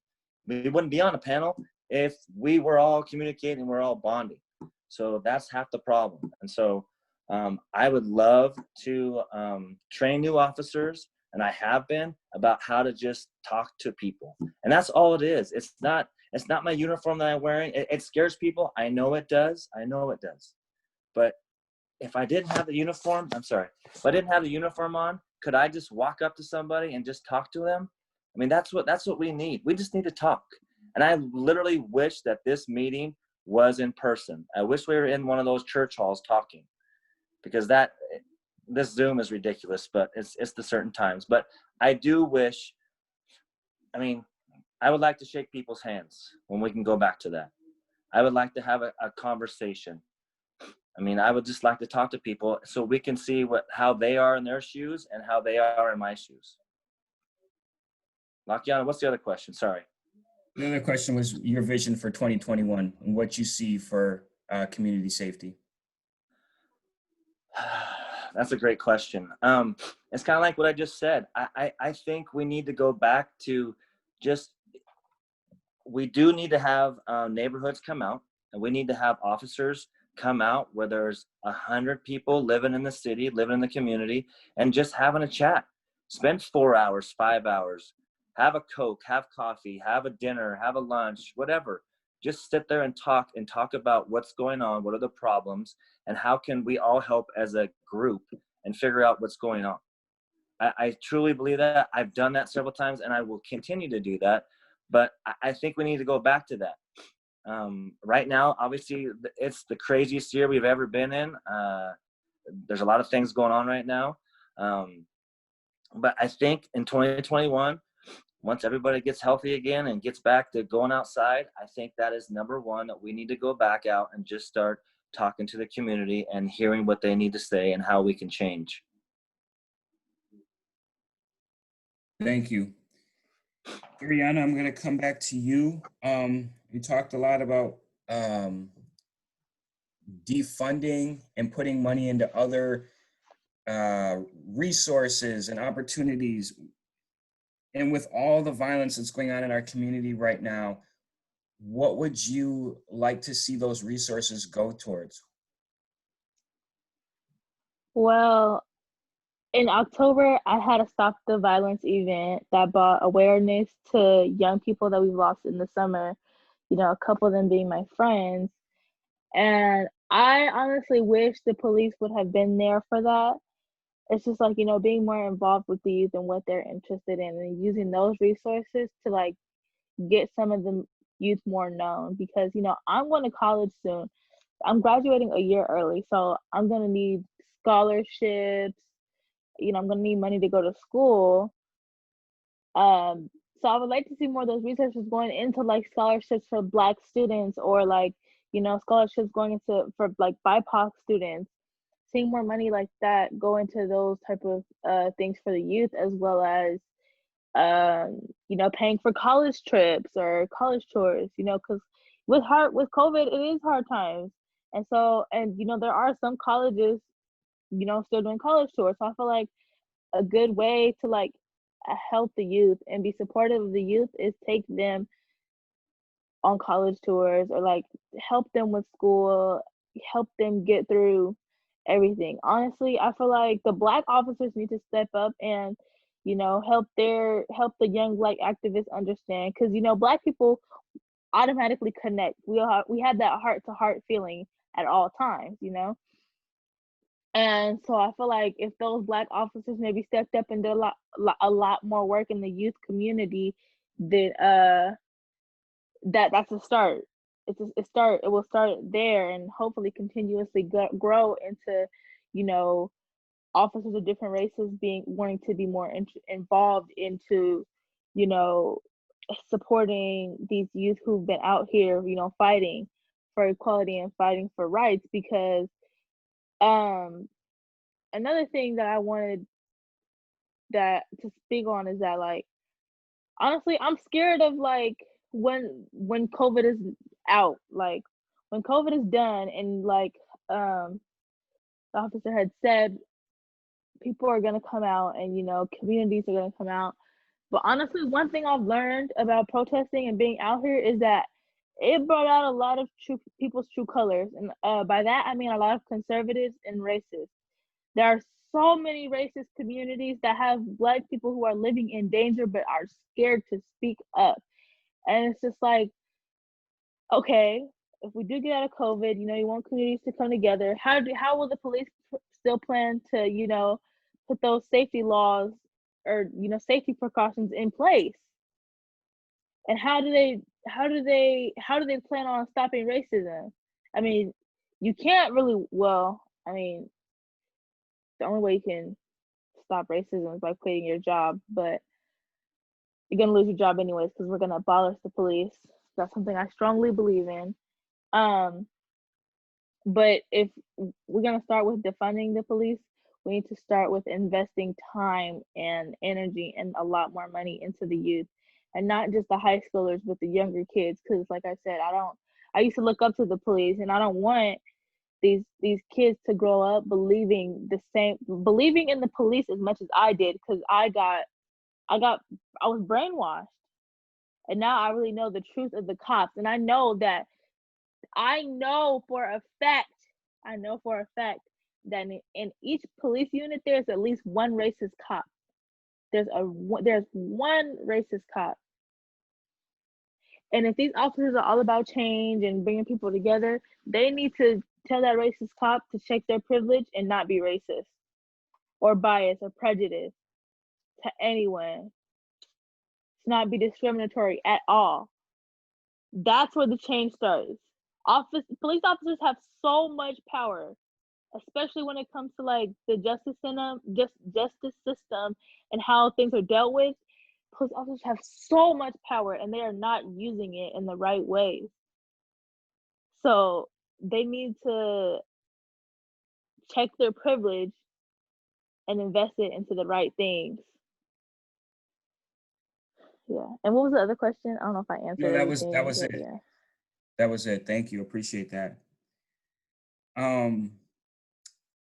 We wouldn't be on a panel if we were all communicating, we're all bonding. So that's half the problem. And so I would love to train new officers, and I have been, about how to just talk to people. And that's all it is. It's not my uniform that I'm wearing. It scares people. I know it does. But if I didn't have the uniform, if I didn't have the uniform on, could I just walk up to somebody and just talk to them? I mean, that's what we need. We just need to talk. And I literally wish that this meeting was in person. I wish we were in one of those church halls talking, because this Zoom is ridiculous, but it's the certain times. But I do wish, I mean, I would like to shake people's hands when we can go back to that. I would like to have a conversation. I mean, I would just like to talk to people so we can see how they are in their shoes and how they are in my shoes. Lakiana, what's the other question? Sorry. The other question was your vision for 2021 and what you see for community safety. That's a great question. It's kind of like what I just said. I think we need to go back to we do need to have neighborhoods come out, and we need to have officers come out where there's 100 people living in the city, living in the community, and just having a chat. Spend 4 hours, 5 hours, have a Coke, have coffee, have a dinner, have a lunch, whatever. Just sit there and talk about what's going on, what are the problems, and how can we all help as a group and figure out what's going on. I truly believe that. I've done that several times, and I will continue to do that. But I think we need to go back to that. Right now, obviously, it's the craziest year we've ever been in. There's a lot of things going on right now. But I think in 2021, once everybody gets healthy again and gets back to going outside, I think that is number one, that we need to go back out and just start talking to the community and hearing what they need to say and how we can change. Thank you. Ariana, I'm going to come back to you. You talked a lot about defunding and putting money into other resources and opportunities. And with all the violence that's going on in our community right now, what would you like to see those resources go towards? Well, in October, I had a Stop the Violence event that brought awareness to young people that we've lost in the summer, you know, a couple of them being my friends. And I honestly wish the police would have been there for that. It's just like, you know, being more involved with the youth and what they're interested in and using those resources to like get some of the youth more known, because, you know, I'm going to college soon. I'm graduating a year early, so I'm going to need scholarships. You know, I'm going to need money to go to school. So I would like to see more of those resources going into like scholarships for Black students, or like, you know, scholarships going into for like BIPOC students. Seeing more money like that go into those type of things for the youth, as well as you know, paying for college trips or college tours. You know, because with COVID, it is hard times, and so, and you know, there are some colleges, you know, still doing college tours. So I feel like a good way to like help the youth and be supportive of the youth is take them on college tours, or like help them with school, help them get through everything. Honestly, I feel like the Black officers need to step up and, you know, help the young Black activists understand, because, you know, Black people automatically connect. We have that heart to heart feeling at all times, you know. And so I feel like if those Black officers maybe stepped up and did a lot more work in the youth community, then that's a start. It's a start. It will start there and hopefully continuously grow into, you know, officers of different races wanting to be more involved into, you know, supporting these youth who've been out here, you know, fighting for equality and fighting for rights. Because another thing that I wanted to speak on is that, like, honestly, I'm scared of like when COVID is out, like when COVID is done, and like the officer had said, people are gonna come out, and you know, communities are gonna come out. But honestly, one thing I've learned about protesting and being out here is that it brought out a lot of people's true colors, and by that I mean a lot of conservatives and racists. There are so many racist communities that have Black people who are living in danger but are scared to speak up. And it's just like, okay, if we do get out of COVID, you know, you want communities to come together. How will the police still plan to, you know, put those safety laws, or, you know, safety precautions in place? And how do they plan on stopping racism? I mean, you can't really, well, I mean, the only way you can stop racism is by quitting your job, but you're gonna lose your job anyways, because we're gonna abolish the police. That's something I strongly believe in. But if we're gonna start with defunding the police, we need to start with investing time and energy and a lot more money into the youth, and not just the high schoolers, but the younger kids. Because like I said, I used to look up to the police, and I don't want these kids to grow up believing in the police as much as I did, because I was brainwashed, and now I really know the truth of the cops. And I know for a fact that in each police unit there's at least one racist cop. There's one racist cop. And if these officers are all about change and bringing people together, they need to tell that racist cop to check their privilege and not be racist or biased or prejudiced to anyone. To not be discriminatory at all. That's where the change starts. Police officers have so much power, especially when it comes to like the justice system and how things are dealt with. Police officers have so much power, and they are not using it in the right ways. So they need to check their privilege and invest it into the right things. Yeah. And what was the other question? I don't know if I answered. No, that was it. Yeah. That was it. Thank you. Appreciate that.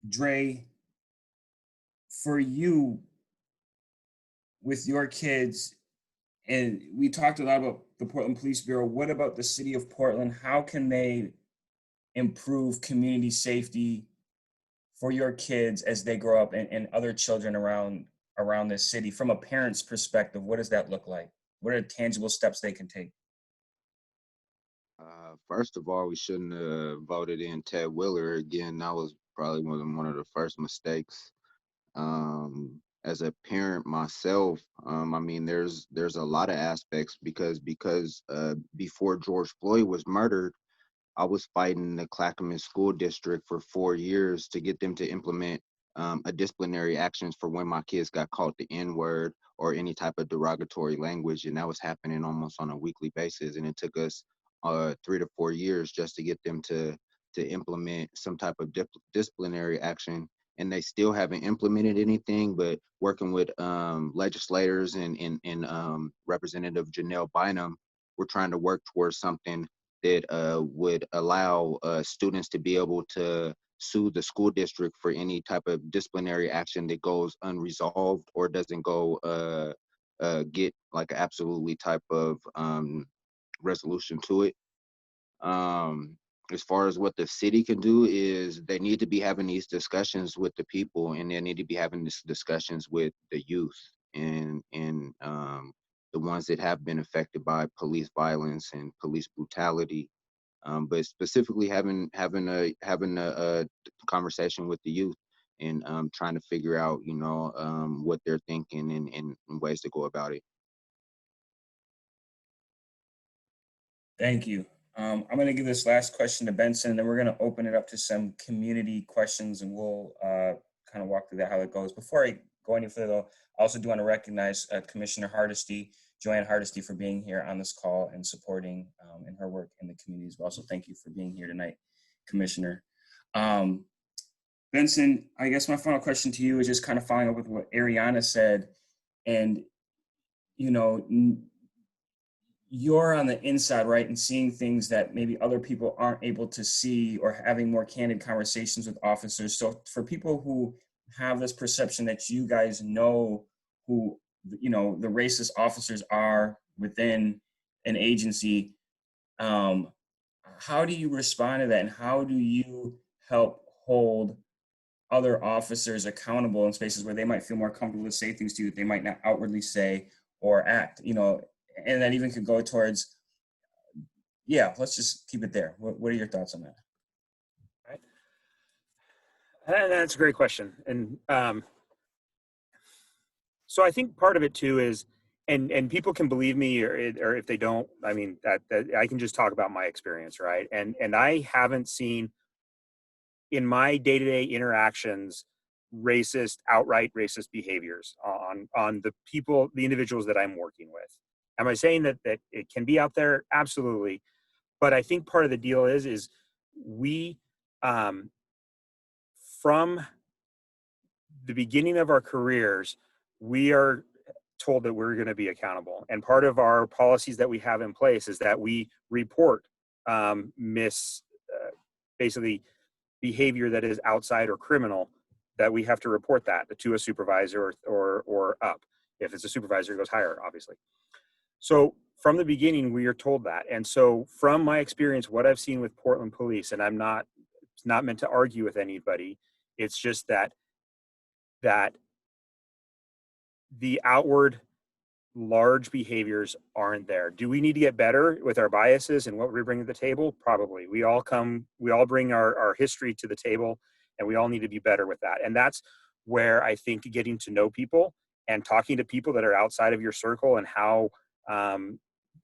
Dre, for you, with your kids, and we talked a lot about the Portland Police Bureau, what about the city of Portland? How can they improve community safety for your kids as they grow up and other children around this city? From a parent's perspective, what does that look like? What are tangible steps they can take? First of all, we shouldn't have voted in Ted Wheeler again. That was probably one of the first mistakes. As a parent myself, I mean, there's a lot of aspects because before George Floyd was murdered, I was fighting the Clackamas School District for 4 years to get them to implement a disciplinary actions for when my kids got called the N-word or any type of derogatory language, and that was happening almost on a weekly basis. And it took us 3 to 4 years just to get them to implement some type of disciplinary action. And they still haven't implemented anything, but working with legislators and Representative Janelle Bynum, we're trying to work towards something that would allow students to be able to sue the school district for any type of disciplinary action that goes unresolved or doesn't go get like an absolutely type of resolution to it. As far as what the city can do is they need to be having these discussions with the people, and they need to be having these discussions with the youth and the ones that have been affected by police violence and police brutality. But specifically having a conversation with the youth and trying to figure out, what they're thinking and ways to go about it. Thank you. I'm going to give this last question to Benson, and then we're going to open it up to some community questions, and we'll kind of walk through that, how it goes. Before I go any further, though, I also do want to recognize Commissioner Hardesty, Joanne Hardesty, for being here on this call and supporting in her work in the community as well. So thank you for being here tonight, Commissioner. Benson, I guess my final question to you is just kind of following up with what Ariana said. And, you're on the inside, right, and seeing things that maybe other people aren't able to see, or having more candid conversations with officers. So for people who have this perception that you guys know who, the racist officers are within an agency, how do you respond to that? And how do you help hold other officers accountable in spaces where they might feel more comfortable to say things to you that they might not outwardly say or act, and that even could go towards, let's just keep it there. What are your thoughts on that? Right. That's a great question. And so I think part of it too is, and people can believe me or if they don't, I mean, that I can just talk about my experience, right? And I haven't seen in my day-to-day interactions outright racist behaviors on the individuals that I'm working with. Am I saying that it can be out there? Absolutely. But I think part of the deal is we, from the beginning of our careers, we are told that we're going to be accountable. And part of our policies that we have in place is that we report basically behavior that is outside or criminal, that we have to report that to a supervisor or up. If it's a supervisor, it goes higher, obviously. So from the beginning, we are told that. And so from my experience, what I've seen with Portland police, and it's not meant to argue with anybody, it's just that the outward large behaviors aren't there. Do we need to get better with our biases and what we bring to the table? Probably. We all bring our history to the table, and we all need to be better with that. And that's where I think getting to know people and talking to people that are outside of your circle and how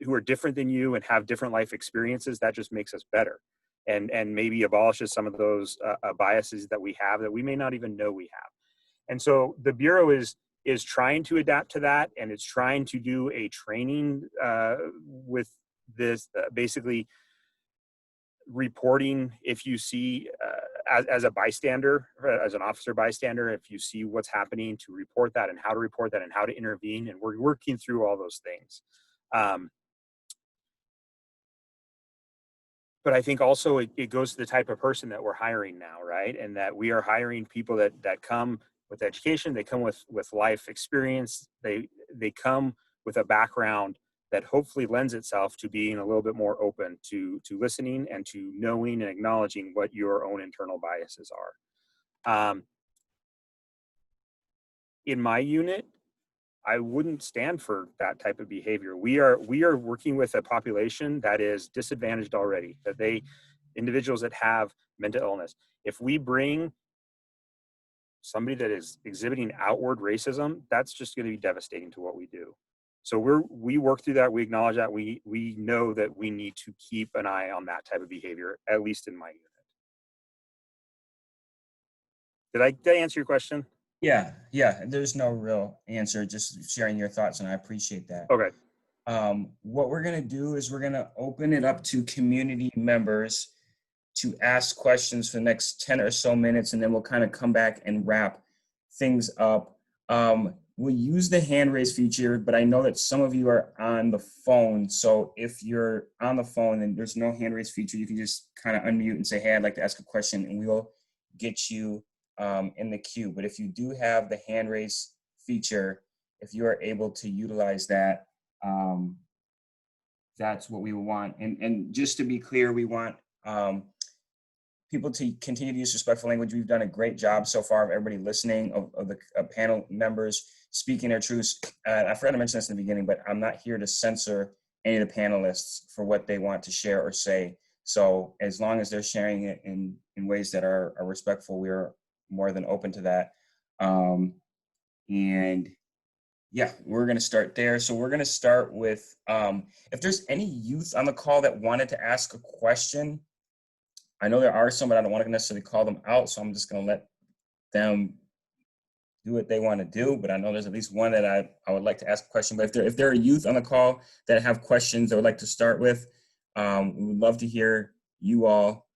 who are different than you and have different life experiences, that just makes us better, and maybe abolishes some of those biases that we have that we may not even know we have. And so the Bureau is trying to adapt to that, and it's trying to do a training with this basically reporting if you see as a bystander, as an officer bystander, if you see what's happening, to report that and how to report that and how to intervene. And we're working through all those things. But I think also it goes to the type of person that we're hiring now, right? And that we are hiring people that come with education, they come with life experience, they come with a background that hopefully lends itself to being a little bit more open to listening and to knowing and acknowledging what your own internal biases In my unit, I wouldn't stand for that type of behavior. We are working with a population that is disadvantaged already, individuals that have mental illness. If we bring somebody that is exhibiting outward racism, that's just going to be devastating to what we do. So we work through that. We acknowledge that. We know that we need to keep an eye on that type of behavior, at least in my unit. Did I answer your question? Yeah, there's no real answer, just sharing your thoughts, and I appreciate that. Okay. What we're gonna do is we're gonna open it up to community members to ask questions for the next 10 or so minutes, and then we'll kind of come back and wrap things up. We'll use the hand raise feature, but I know that some of you are on the phone. So if you're on the phone and there's no hand raise feature, you can just kind of unmute and say, hey, I'd like to ask a question, and we'll get you in the queue. But if you do have the hand raise feature, if you are able to utilize that, that's what we want. And just to be clear, we want people to continue to use respectful language. We've done a great job so far of everybody listening, of the panel members speaking their truths. I forgot to mention this in the beginning, but I'm not here to censor any of the panelists for what they want to share or say. So as long as they're sharing it in ways that are respectful, we are more than open to that. And yeah, we're going to start there. So we're going to start with, if there's any youth on the call that wanted to ask a question, I know there are some, but I don't want to necessarily call them out. So I'm just going to let them do what they want to do. But I know there's at least one that I would like to ask a question. But if there are youth on the call that have questions that would like to start with, we would love to hear you all.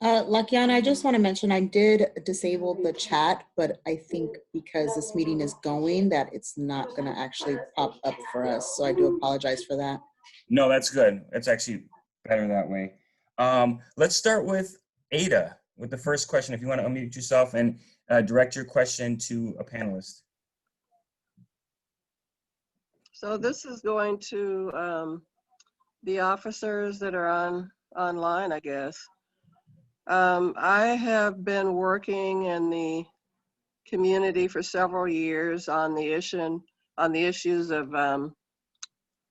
Lakiana, I just want to mention I did disable the chat, but I think because this meeting is going, that it's not going to actually pop up for us. So I do apologize for that. No, that's good. It's actually better that way. Let's start with Ada with the first question. If you want to unmute yourself and direct your question to a panelist. So this is going to the officers that are online, I guess. I have been working in the community for several years on the issues of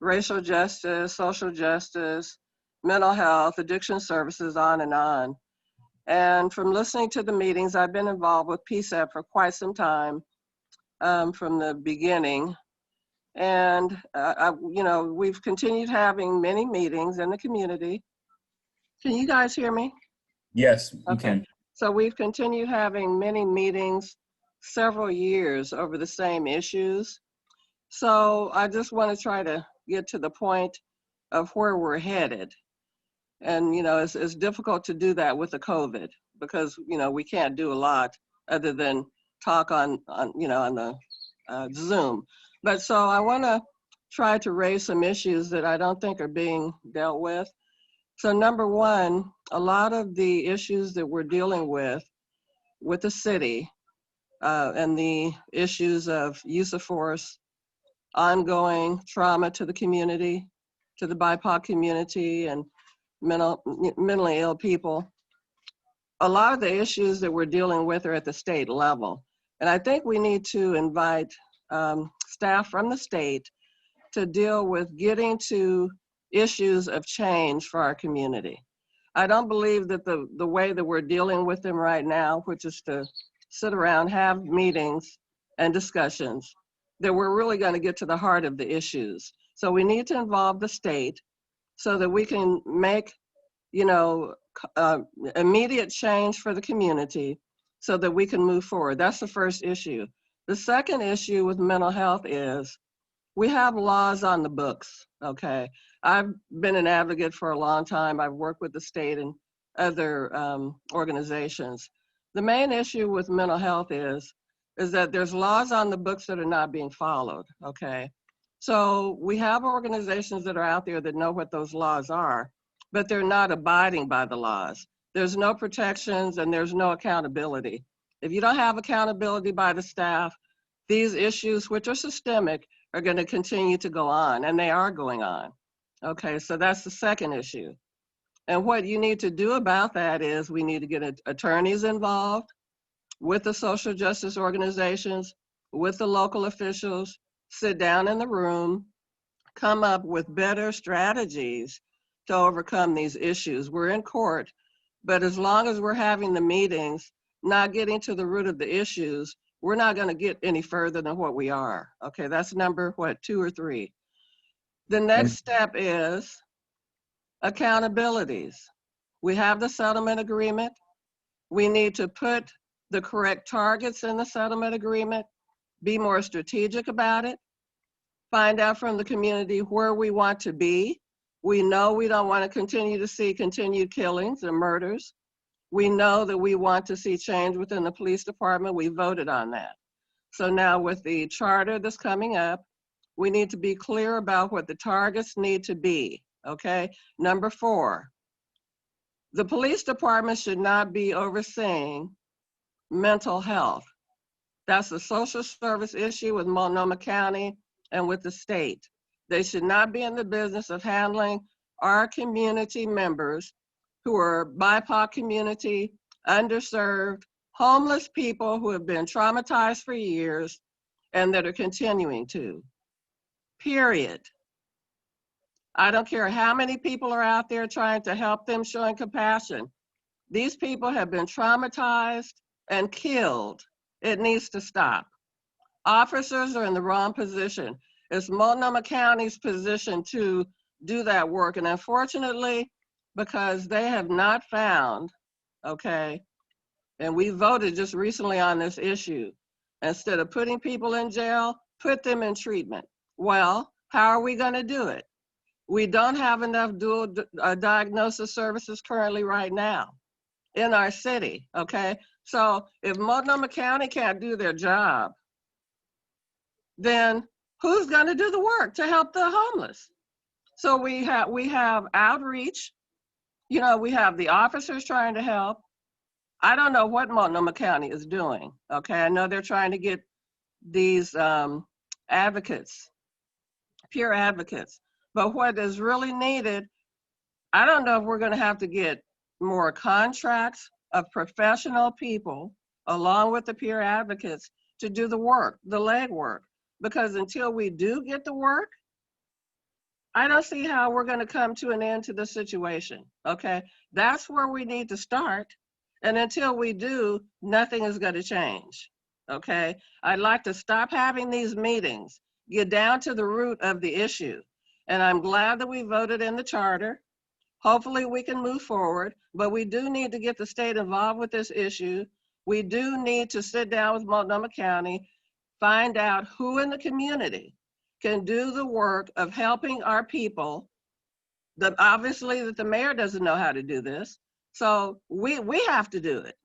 racial justice, social justice, mental health, addiction services, on and on. And from listening to the meetings, I've been involved with PCCEP for quite some time, from the beginning. And we've continued having many meetings in the community. Can you guys hear me? Yes, you Okay. can. So we've continued having many meetings several years over the same issues. So I just want to try to get to the point of where we're headed. And, it's difficult to do that with the COVID because, we can't do a lot other than talk on the Zoom. But so I want to try to raise some issues that I don't think are being dealt with. So number one, a lot of the issues that we're dealing with the city and the issues of use of force, ongoing trauma to the community, to the BIPOC community and mentally ill people. A lot of the issues that we're dealing with are at the state level. And I think we need to invite staff from the state to deal with getting to issues of change for our community. I don't believe that the way that we're dealing with them right now, which is to sit around, have meetings and discussions, that we're really going to get to the heart of the issues. So we need to involve the state so that we can make, immediate change for the community so that we can move forward. That's the first issue. The second issue with mental health is we have laws on the books, okay? I've been an advocate for a long time. I've worked with the state and other organizations. The main issue with mental health is that there's laws on the books that are not being followed, okay? So we have organizations that are out there that know what those laws are, but they're not abiding by the laws. There's no protections and there's no accountability. If you don't have accountability by the staff, these issues, which are systemic, are going to continue to go on, and they are going on. Okay, so that's the second issue. And what you need to do about that is we need to get attorneys involved with the social justice organizations, with the local officials, sit down in the room, come up with better strategies to overcome these issues. We're in court, but as long as we're having the meetings, not getting to the root of the issues, we're not going to get any further than what we are. Okay, that's number, what, 2 or 3. The next step is accountabilities. We have the settlement agreement. We need to put the correct targets in the settlement agreement, be more strategic about it, find out from the community where we want to be. We know we don't want to continue to see continued killings and murders. We know that we want to see change within the police department. We voted on that. So now with the charter that's coming up, we need to be clear about what the targets need to be, okay? Number 4, the police department should not be overseeing mental health. That's a social service issue with Multnomah County and with the state. They should not be in the business of handling our community members who are BIPOC community, underserved, homeless people who have been traumatized for years and that are continuing to, period. I don't care how many people are out there trying to help them, showing compassion. These people have been traumatized and killed. It needs to stop. Officers are in the wrong position. It's Multnomah County's position to do that work. And unfortunately, because they have not found, okay, and we voted just recently on this issue, instead of putting people in jail, put them in treatment. Well, how are we going to do it? We don't have enough dual diagnosis services currently right now in our city, okay? So if Multnomah County can't do their job, then who's going to do the work to help the homeless? So we have outreach, you know, we have the officers trying to help. I don't know what Multnomah County is doing, okay? I know they're trying to get these advocates, peer advocates, but what is really needed, I don't know if we're going to have to get more contracts of professional people along with the peer advocates to do the work, the legwork, because until we do get the work, I don't see how we're going to come to an end to the situation, okay? That's where we need to start. And until we do, nothing is going to change, okay? I'd like to stop having these meetings, get down to the root of the issue. And I'm glad that we voted in the charter. Hopefully we can move forward, but we do need to get the state involved with this issue. We do need to sit down with Multnomah County, find out who in the community can do the work of helping our people. Obviously that the mayor doesn't know how to do this, so we have to do it.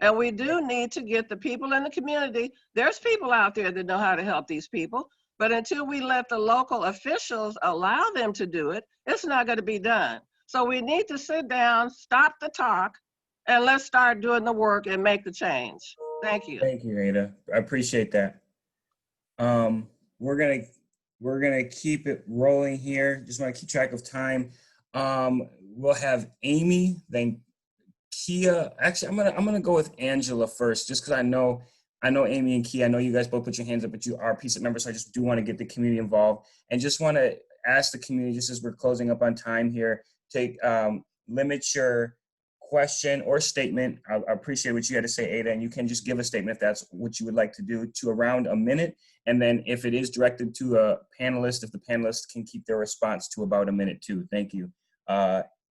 And we do need to get the people in the community. There's people out there that know how to help these people, but until we let the local officials allow them to do it, it's not going to be done. So we need to sit down, stop the talk, and let's start doing the work and make the change. Thank you. Thank you, Ada. I appreciate that. We're gonna keep it rolling here. Just want to keep track of time. We'll have Amy, then Kia. Actually, I'm gonna go with Angela first, just because I know Amy and Kia. I know you guys both put your hands up, but you are PCCEP members, so I just do want to get the community involved, and just want to ask the community, just as we're closing up on time here, to limit your question or statement. I appreciate what you had to say, Ada, and you can just give a statement if that's what you would like to do, to around a minute. And then if it is directed to a panelist, if the panelists can keep their response to about a minute too. Thank you.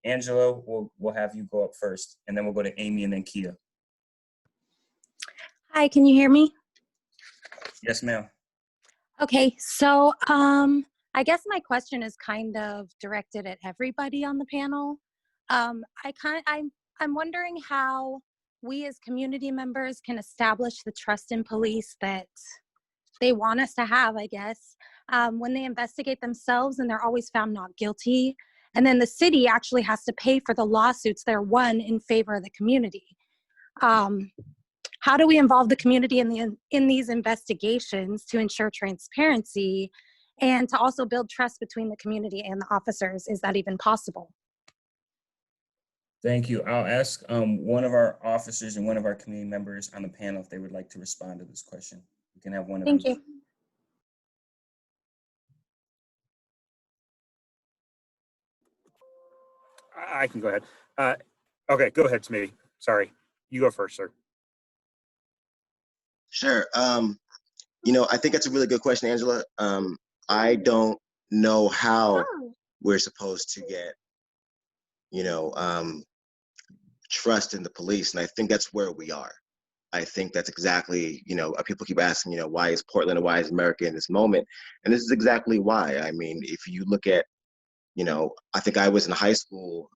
Angela, we'll have you go up first, and then we'll go to Amy and then Kia. Hi, can you hear me? Yes, ma'am. Okay, so I guess my question is kind of directed at everybody on the panel. I'm wondering how we as community members can establish the trust in police that they want us to have, I guess, when they investigate themselves and they're always found not guilty. And then the city actually has to pay for the lawsuits they're won in favor of the community. How do we involve the community in these investigations to ensure transparency and to also build trust between the community and the officers? Is that even possible? Thank you. I'll ask one of our officers and one of our community members on the panel if they would like to respond to this question. We can have one of Thank each. you. I can go ahead. Okay, go ahead, Smitty. Sorry, you go first, sir. Sure. You know, I think that's a really good question, Angela. I don't know how we're supposed to get, you know, trust in the police. And I think that's where we are. I think that's exactly, you know, people keep asking, you know, why is Portland or why is America in this moment? And this is exactly why. I mean, if you look at, you know, I think I was in high school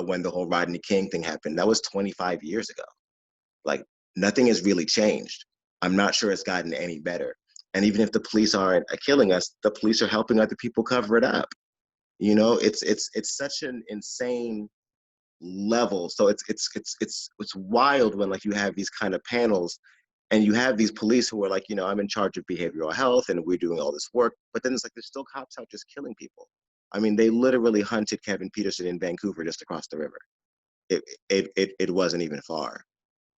when the whole Rodney King thing happened. That was 25 years ago. Like, nothing has really changed. I'm not sure it's gotten any better. And even if the police aren't killing us, the police are helping other people cover it up. You know, it's such an insane level. So it's wild when like you have these kind of panels and you have these police who are like, you know, I'm in charge of behavioral health and we're doing all this work, but then it's like there's still cops out just killing people. I mean, they literally hunted Kevin Peterson in Vancouver just across the river. It wasn't even far.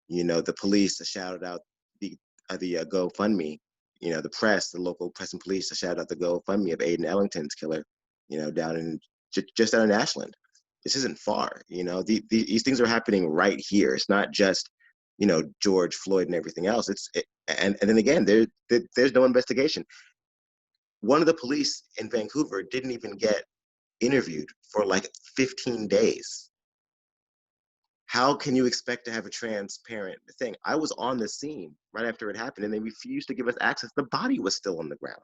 You know, the police shouted out the GoFundMe. You know, the press, the local press and police shouted out the GoFundMe of Aiden Ellington's killer. You know, down in just down in Ashland. This isn't far. You know, these things are happening right here. It's not just, you know, George Floyd and everything else. And then again, there's no investigation. One of the police in Vancouver didn't even get interviewed for like 15 days. How can you expect to have a transparent thing? I was on the scene right after it happened and they refused to give us access. The body was still on the ground.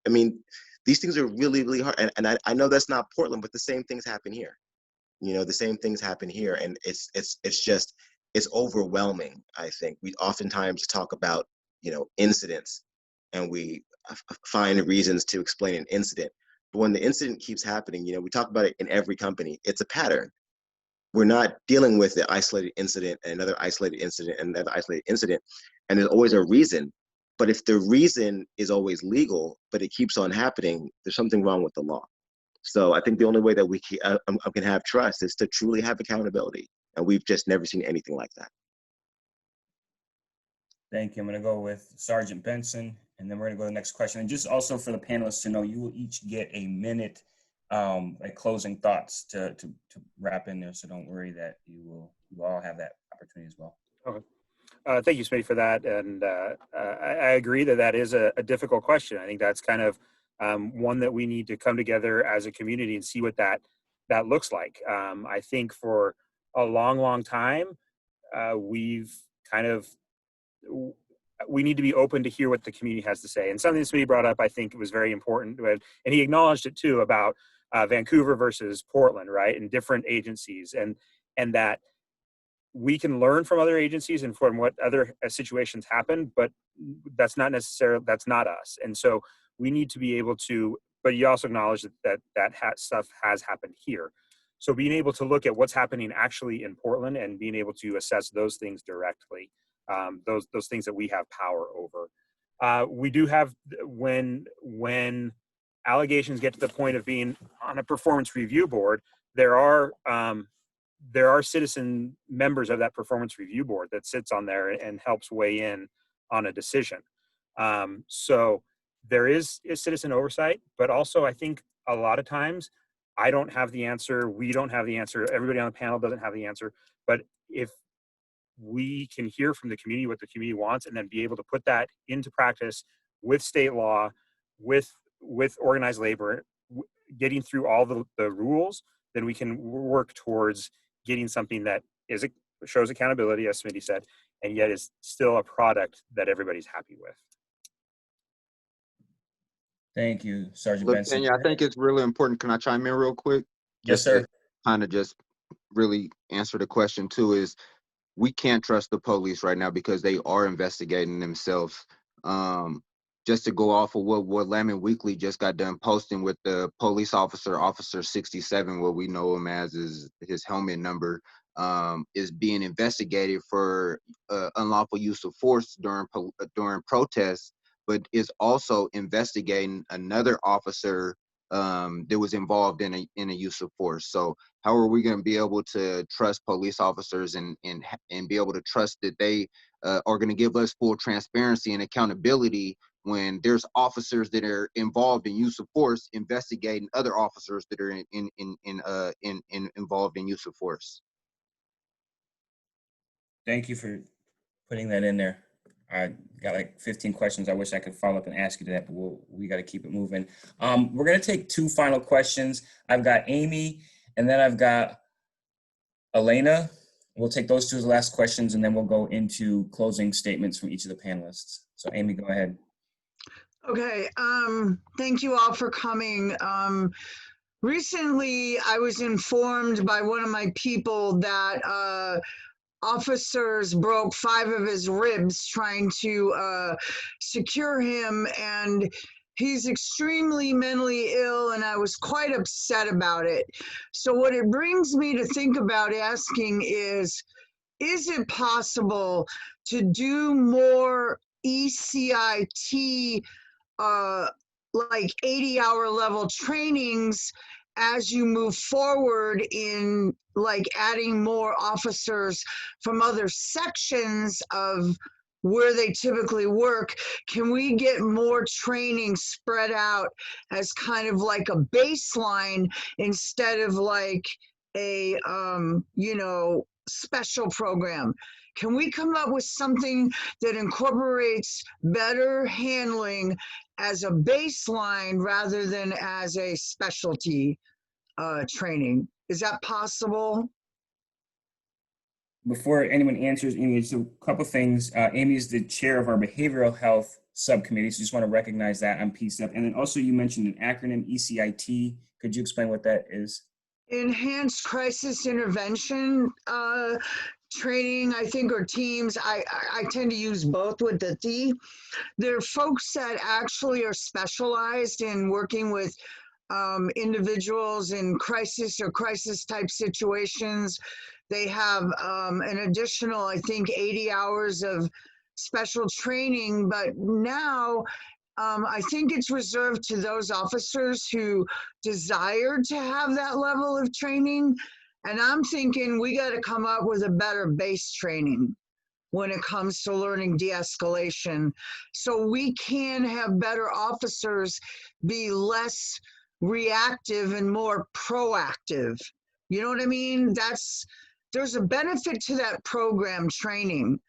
I mean, these things are really, really hard. And I know that's not Portland, but the same things happen here. You know, the same things happen here. And it's overwhelming, I think. We oftentimes talk about, you know, incidents and we find reasons to explain an incident. But when the incident keeps happening, you know, we talk about it in every company. It's a pattern. We're not dealing with the isolated incident and another isolated incident and another isolated incident. And there's always a reason. But if the reason is always legal, but it keeps on happening, there's something wrong with the law. So I think the only way that we can have trust is to truly have accountability. And we've just never seen anything like that. Thank you. I'm going to go with Sergeant Benson, and then we're going to go to the next question. And just also for the panelists to know, you will each get a minute, like closing thoughts to wrap in there. So don't worry that you all have that opportunity as well. Okay. Thank you, Smitty, for that. And I agree that is a difficult question. I think that's kind of one that we need to come together as a community and see what that looks like. I think for a long, long time, we need to be open to hear what the community has to say. And something that Smitty brought up, I think it was very important, and he acknowledged it too, about Vancouver versus Portland, right? And different agencies, and that we can learn from other agencies and from what other situations happen, but that's not us. And so we need to be able to, but you also acknowledge that stuff has happened here. So being able to look at what's happening actually in Portland and being able to assess those things directly, those things that we have power over. We do have, when allegations get to the point of being on a performance review board, there are citizen members of that performance review board that sits on there and helps weigh in on a decision. So there is citizen oversight, but also I think a lot of times I don't have the answer. We don't have the answer. Everybody on the panel doesn't have the answer. But if we can hear from the community what the community wants and then be able to put that into practice with state law, with organized labor, getting through all the rules, then we can work towards getting something that shows accountability, as Smitty said, and yet is still a product that everybody's happy with. Thank you, Sergeant Look, Benson. Tanya, I think it's really important. Can I chime in real quick? Yes, sir. Kind of just really answer the question too, is we can't trust the police right now because they are investigating themselves. Just to go off of what Lamon Weekly just got done posting with the police officer 67, what we know him as is his helmet number, is being investigated for unlawful use of force during protests, but is also investigating another officer that was involved in a use of force. So how are we going to be able to trust police officers and be able to trust that they are going to give us full transparency and accountability when there's officers that are involved in use of force investigating other officers that are involved in use of force? Thank you for putting that in there. I got like 15 questions. I wish I could follow up and ask you that, but we got to keep it moving. We're going to take 2 final questions. I've got Amy, and then I've got Elena. We'll take those 2 as the last questions, and then we'll go into closing statements from each of the panelists. So Amy, go ahead. Okay, thank you all for coming. Recently, I was informed by one of my people that officers broke 5 of his ribs trying to secure him, and he's extremely mentally ill, and I was quite upset about it. So what it brings me to think about asking is it possible to do more ECIT like 80-hour level trainings as you move forward in like adding more officers from other sections of where they typically work? Can we get more training spread out as kind of like a baseline instead of like a special program? Can we come up with something that incorporates better handling as a baseline rather than as a specialty training? Is that possible? Before anyone answers, Amy, just a couple things. Amy is the chair of our behavioral health subcommittee, so just want to recognize that on PCCEP. And then also you mentioned an acronym, ECIT. Could you explain what that is? Enhanced Crisis Intervention training, I think, or teams. I tend to use both with the T. They're folks that actually are specialized in working with individuals in crisis or crisis type situations. They have an additional, I think, 80 hours of special training, but now I think it's reserved to those officers who desire to have that level of training. And I'm thinking we got to come up with a better base training when it comes to learning de-escalation, so we can have better officers be less reactive and more proactive. You know what I mean? There's a benefit to that program training.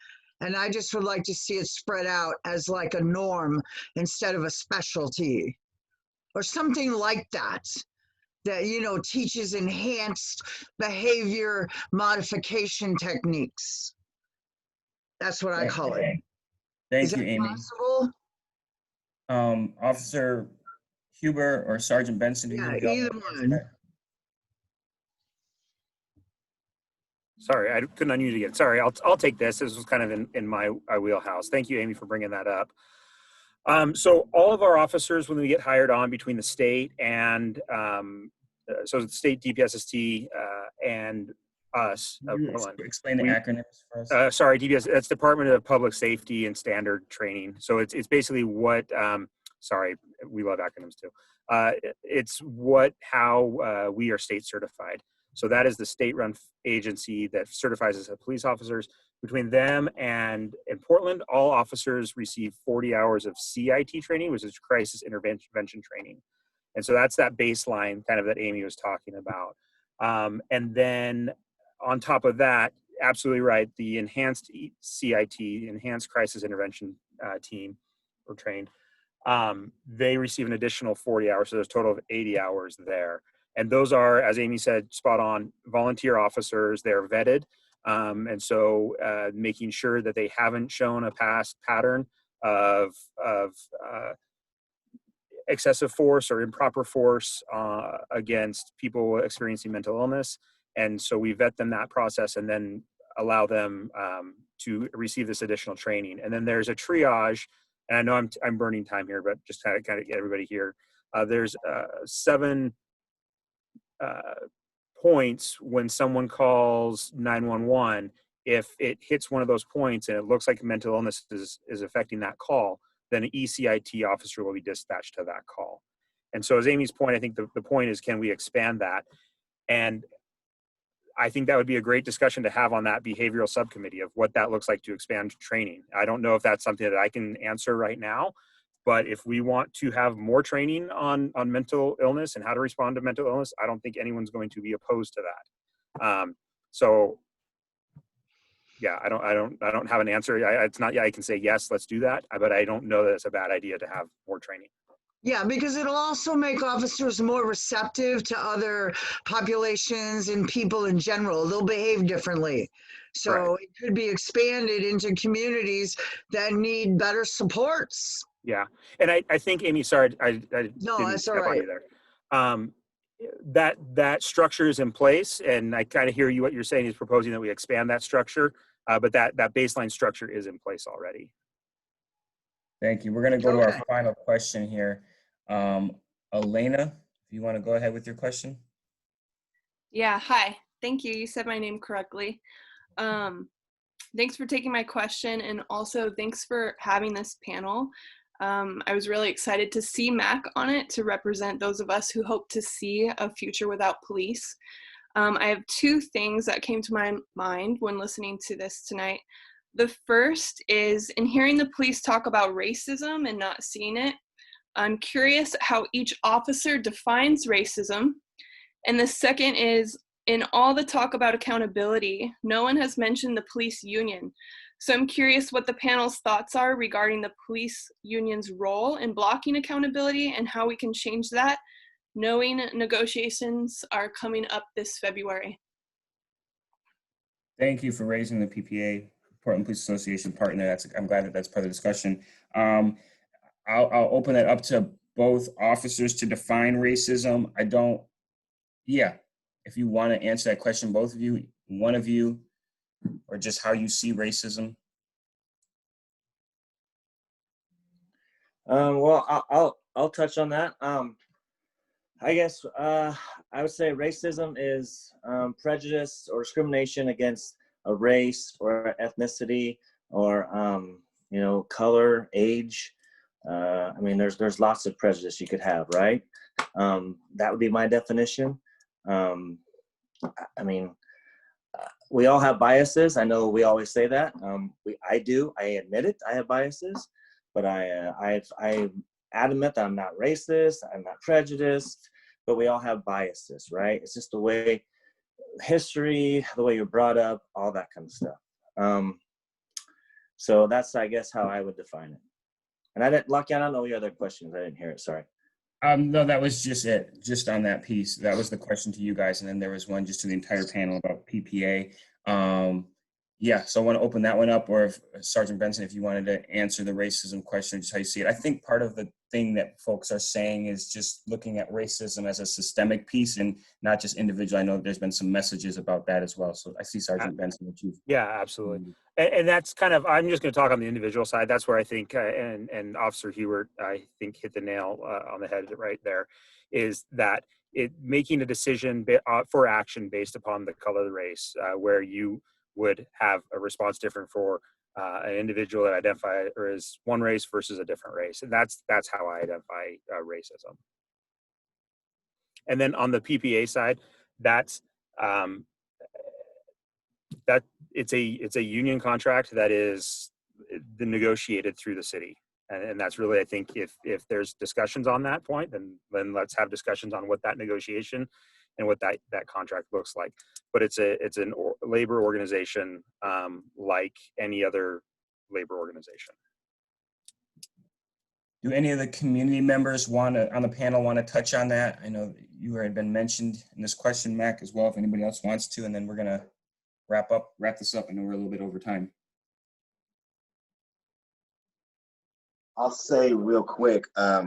And I just would like to see it spread out as like a norm instead of a specialty or something like that, that, teaches enhanced behavior modification techniques. That's what I call it. Thank you, Amy. Possible? Officer Hubert or Sergeant Benson, do you want to either one. Sorry, I couldn't unmute again. Sorry, I'll take this. This was kind of in my wheelhouse. Thank you, Amy, for bringing that up. So all of our officers, when we get hired on between the state and so the state DPSST and us. Explain the acronyms for us. Sorry, DPS. That's Department of Public Safety and Standard Training. So it's basically what. Sorry, we love acronyms too. It's how we are state certified. So that is the state-run agency that certifies us as police officers. Between them and in Portland, all officers receive 40 hours of CIT training, which is crisis intervention training. And so that's that baseline kind of that Amy was talking about. And then on top of that, absolutely right, the enhanced CIT, enhanced crisis intervention team, or trained, they receive an additional 40 hours. So there's a total of 80 hours there. And those are, as Amy said, spot on, volunteer officers. They're vetted. And so making sure that they haven't shown a past pattern of excessive force or improper force against people experiencing mental illness. And so we vet them that process and then allow them to receive this additional training. And then there's a triage, and I know I'm burning time here, but just kind of get everybody here. There's 7 points when someone calls 911. If it hits one of those points and it looks like mental illness is affecting that call, then an ECIT officer will be dispatched to that call. And so as Amy's point, I think the point is, can we expand that? And I think that would be a great discussion to have on that behavioral subcommittee of what that looks like to expand training. I don't know if that's something that I can answer right now, but if we want to have more training on mental illness and how to respond to mental illness, I don't think anyone's going to be opposed to that. So yeah, I don't have an answer. It's not, yeah, I can say, yes, let's do that, but I don't know that it's a bad idea to have more training. Yeah, because it'll also make officers more receptive to other populations and people in general. They'll behave differently. So Right. it could be expanded into communities that need better supports. Yeah, and I think, Amy, sorry, I No, didn't that's all step on right. you there. That structure is in place, and I kind of hear you. What you're saying is proposing that we expand that structure, but that baseline structure is in place already. Thank you. We're going to go to Okay. our final question here. Elena, if you want to go ahead with your question. Yeah, hi. Thank you. You said my name correctly. Thanks for taking my question, and also thanks for having this panel. I was really excited to see Mac on it to represent those of us who hope to see a future without police. I have two things that came to my mind when listening to this tonight. The first is, in hearing the police talk about racism and not seeing it, I'm curious how each officer defines racism. And the second is, in all the talk about accountability, no one has mentioned the police union. So I'm curious what the panel's thoughts are regarding the police union's role in blocking accountability and how we can change that, knowing negotiations are coming up this February. Thank you for raising the PPA, Portland Police Association partner. I'm glad that that's part of the discussion. I'll open it up to both officers to define racism. If you want to answer that question, both of you, one of you, or just how you see racism. Well, I'll touch on that. I guess I would say racism is prejudice or discrimination against a race or ethnicity or color, age. I mean, there's lots of prejudice you could have, right? That would be my definition. I mean, we all have biases. I know we always say that. I do. I admit it. I have biases, but I'm adamant that I'm not racist. I'm not prejudiced. But we all have biases, right? It's just the way history, the way you're brought up, all that kind of stuff. So that's, I guess, how I would define it. And I don't know your other questions. I didn't hear it. Sorry. No, that was just it, just on that piece. That was the question to you guys. And then there was one just to the entire panel about PPA. So I want to open that one up, or if Sergeant Benson, if you wanted to answer the racism question, just how you see it. I think part of the thing that folks are saying is just looking at racism as a systemic piece and not just individual. I know there's been some messages about that as well. So I see Sergeant Benson. Yeah, absolutely. And that's kind of, I'm just going to talk on the individual side. That's where I think, and Officer Hubert, I think, hit the nail on the head right there, is that making a decision for action based upon the color of the race, where you would have a response different for an individual that identify or is one race versus a different race. And that's how I identify racism. And then on the PPA side, that's that it's a union contract that is negotiated through the city. And that's really, I think, if there's discussions on that point, then let's have discussions on what that negotiation and what that contract looks like. But it's a labor organization like any other labor organization. Do any of the community members on the panel want to touch on that? I know you had been mentioned in this question, Mac, as well, if anybody else wants to, and then we're gonna wrap this up. I know we're a little bit over time. I'll say real quick, I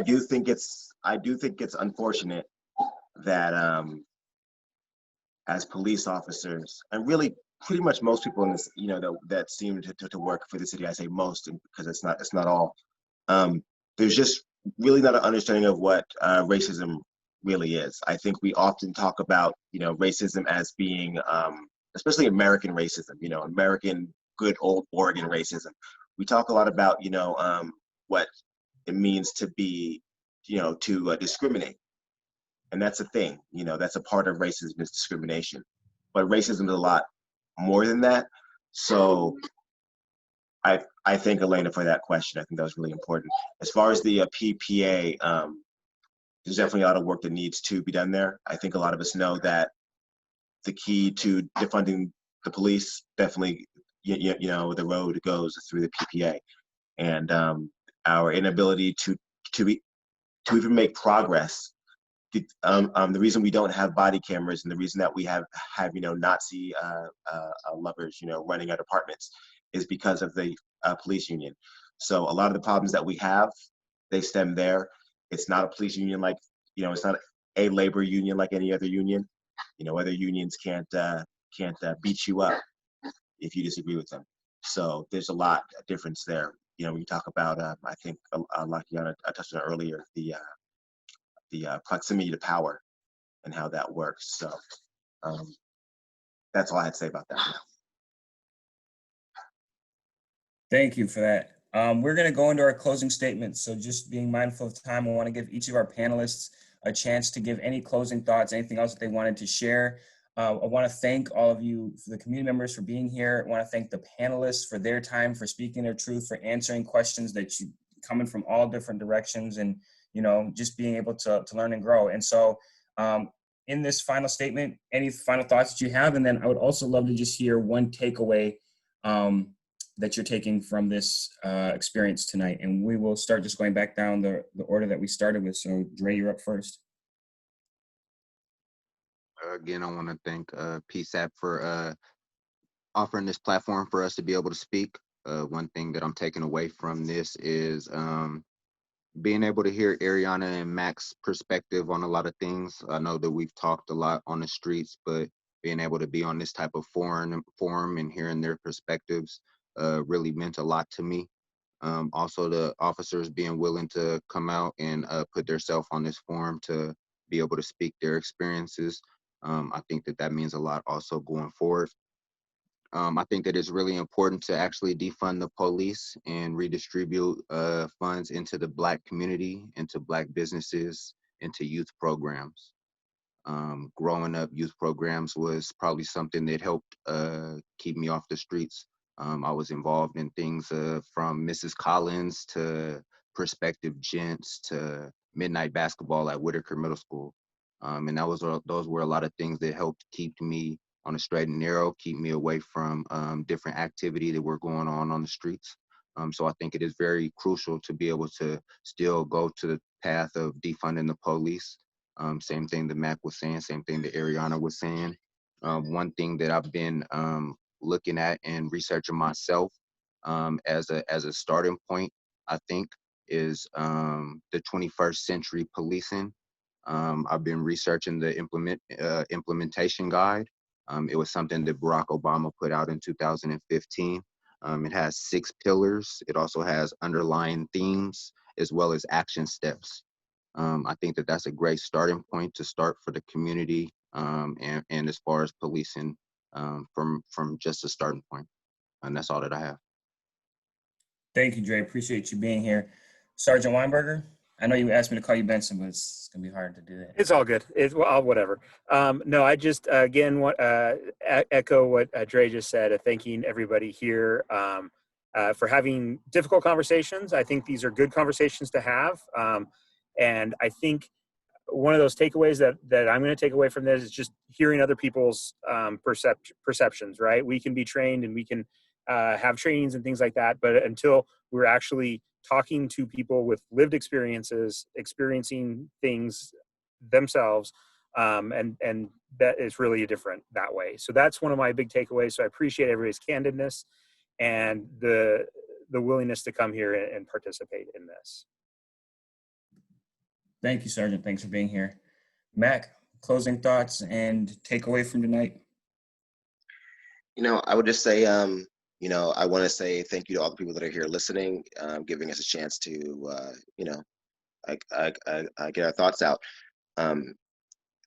do think it's unfortunate that as police officers, and really pretty much most people in this, that seem to work for the city, I say most because it's not all, there's just really not an understanding of what racism really is. I think we often talk about, racism as being, especially American racism, American good old Oregon racism. We talk a lot about, what it means to be, to discriminate. And that's a thing, that's a part of racism is discrimination. But racism is a lot more than that. So I thank Elena for that question. I think that was really important. As far as the PPA, there's definitely a lot of work that needs to be done there. I think a lot of us know that the key to defunding the police, definitely, the road goes through the PPA. And our inability to even make progress. The reason we don't have body cameras and the reason that we have Nazi lovers running our departments is because of the police union. So a lot of the problems that we have, they stem there. It's not a police union like it's not a labor union like any other union. Other unions can't beat you up if you disagree with them. So there's a lot of difference there. When you talk about I think Lakiana touched on earlier, the proximity to power and how that works. So that's all I had to say about that. Thank you for that. We're going to go into our closing statements. So just being mindful of time, I want to give each of our panelists a chance to give any closing thoughts, anything else that they wanted to share. I want to thank all of you, for the community members, for being here. I want to thank the panelists for their time, for speaking their truth, for answering questions that you coming from all different directions, and just being able to learn and grow. And so in this final statement, any final thoughts that you have? And then I would also love to just hear one takeaway that you're taking from this experience tonight. And we will start just going back down the order that we started with. So Dre, you're up first. Again, I want to thank PCCEP for offering this platform for us to be able to speak. One thing that I'm taking away from this is being able to hear Ariana and Mac's perspective on a lot of things. I know that we've talked a lot on the streets, but being able to be on this type of forum and hearing their perspectives really meant a lot to me. Also, the officers being willing to come out and put themselves on this forum to be able to speak their experiences. I think that means a lot also going forward. I think that it's really important to actually defund the police and redistribute funds into the Black community, into Black businesses, into youth programs. Growing up, youth programs was probably something that helped keep me off the streets. I was involved in things from Mrs. Collins to Prospective Gents to midnight basketball at Whitaker Middle School. And those were a lot of things that helped keep me on a straight and narrow, keep me away from different activity that were going on the streets. So I think it is very crucial to be able to still go to the path of defunding the police. Same thing that Mac was saying, same thing that Ariana was saying. One thing that I've been looking at and researching myself as a starting point, I think, is the 21st century policing. I've been researching the implementation guide. It was something that Barack Obama put out in 2015. It has 6 pillars. It also has underlying themes as well as action steps. I think that that's a great starting point to start for the community and as far as policing from just a starting point. And that's all that I have. Thank you, Dre. Appreciate you being here. Sergeant Weinberger, I know you asked me to call you Benson, but it's going to be hard to do that. It's all good. Whatever. No, I just, again, echo what Dre just said, thanking everybody here for having difficult conversations. I think these are good conversations to have. And I think one of those takeaways that I'm going to take away from this is just hearing other people's perceptions, right? We can be trained and we can have trainings and things like that, but until we're actually talking to people with lived experiences, experiencing things themselves, and that is really different that way. So that's one of my big takeaways. So I appreciate everybody's candidness and the willingness to come here and participate in this. Thank you, Sergeant. Thanks for being here. Mac, closing thoughts and takeaway from tonight? I would just say, I want to say thank you to all the people that are here listening, giving us a chance to, get our thoughts out.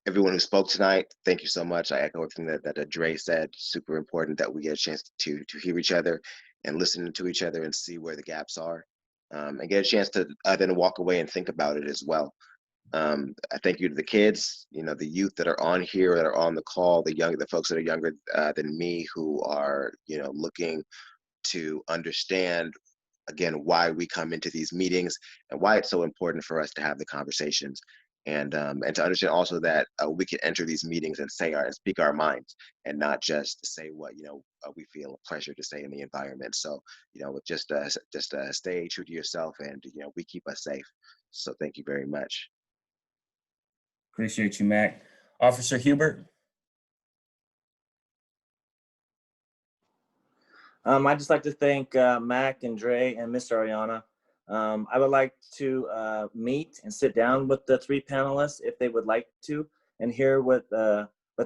Everyone who spoke tonight, thank you so much. I echo everything that Dre said. Super important that we get a chance to hear each other and listen to each other and see where the gaps are. and get a chance to then walk away and think about it as well. I thank you to the kids, the youth that are on here, that are on the call, the folks that are younger than me, who are, looking to understand, again, why we come into these meetings and why it's so important for us to have the conversations, and to understand also that we can enter these meetings and speak our minds, and not just say what we feel a pleasure to say in the environment. So just stay true to yourself, and we keep us safe. So thank you very much. Appreciate you, Mac. Officer Hubert. I'd just like to thank Mac and Dre and Miss Ariana. I would like to meet and sit down with the 3 panelists if they would like to, and hear what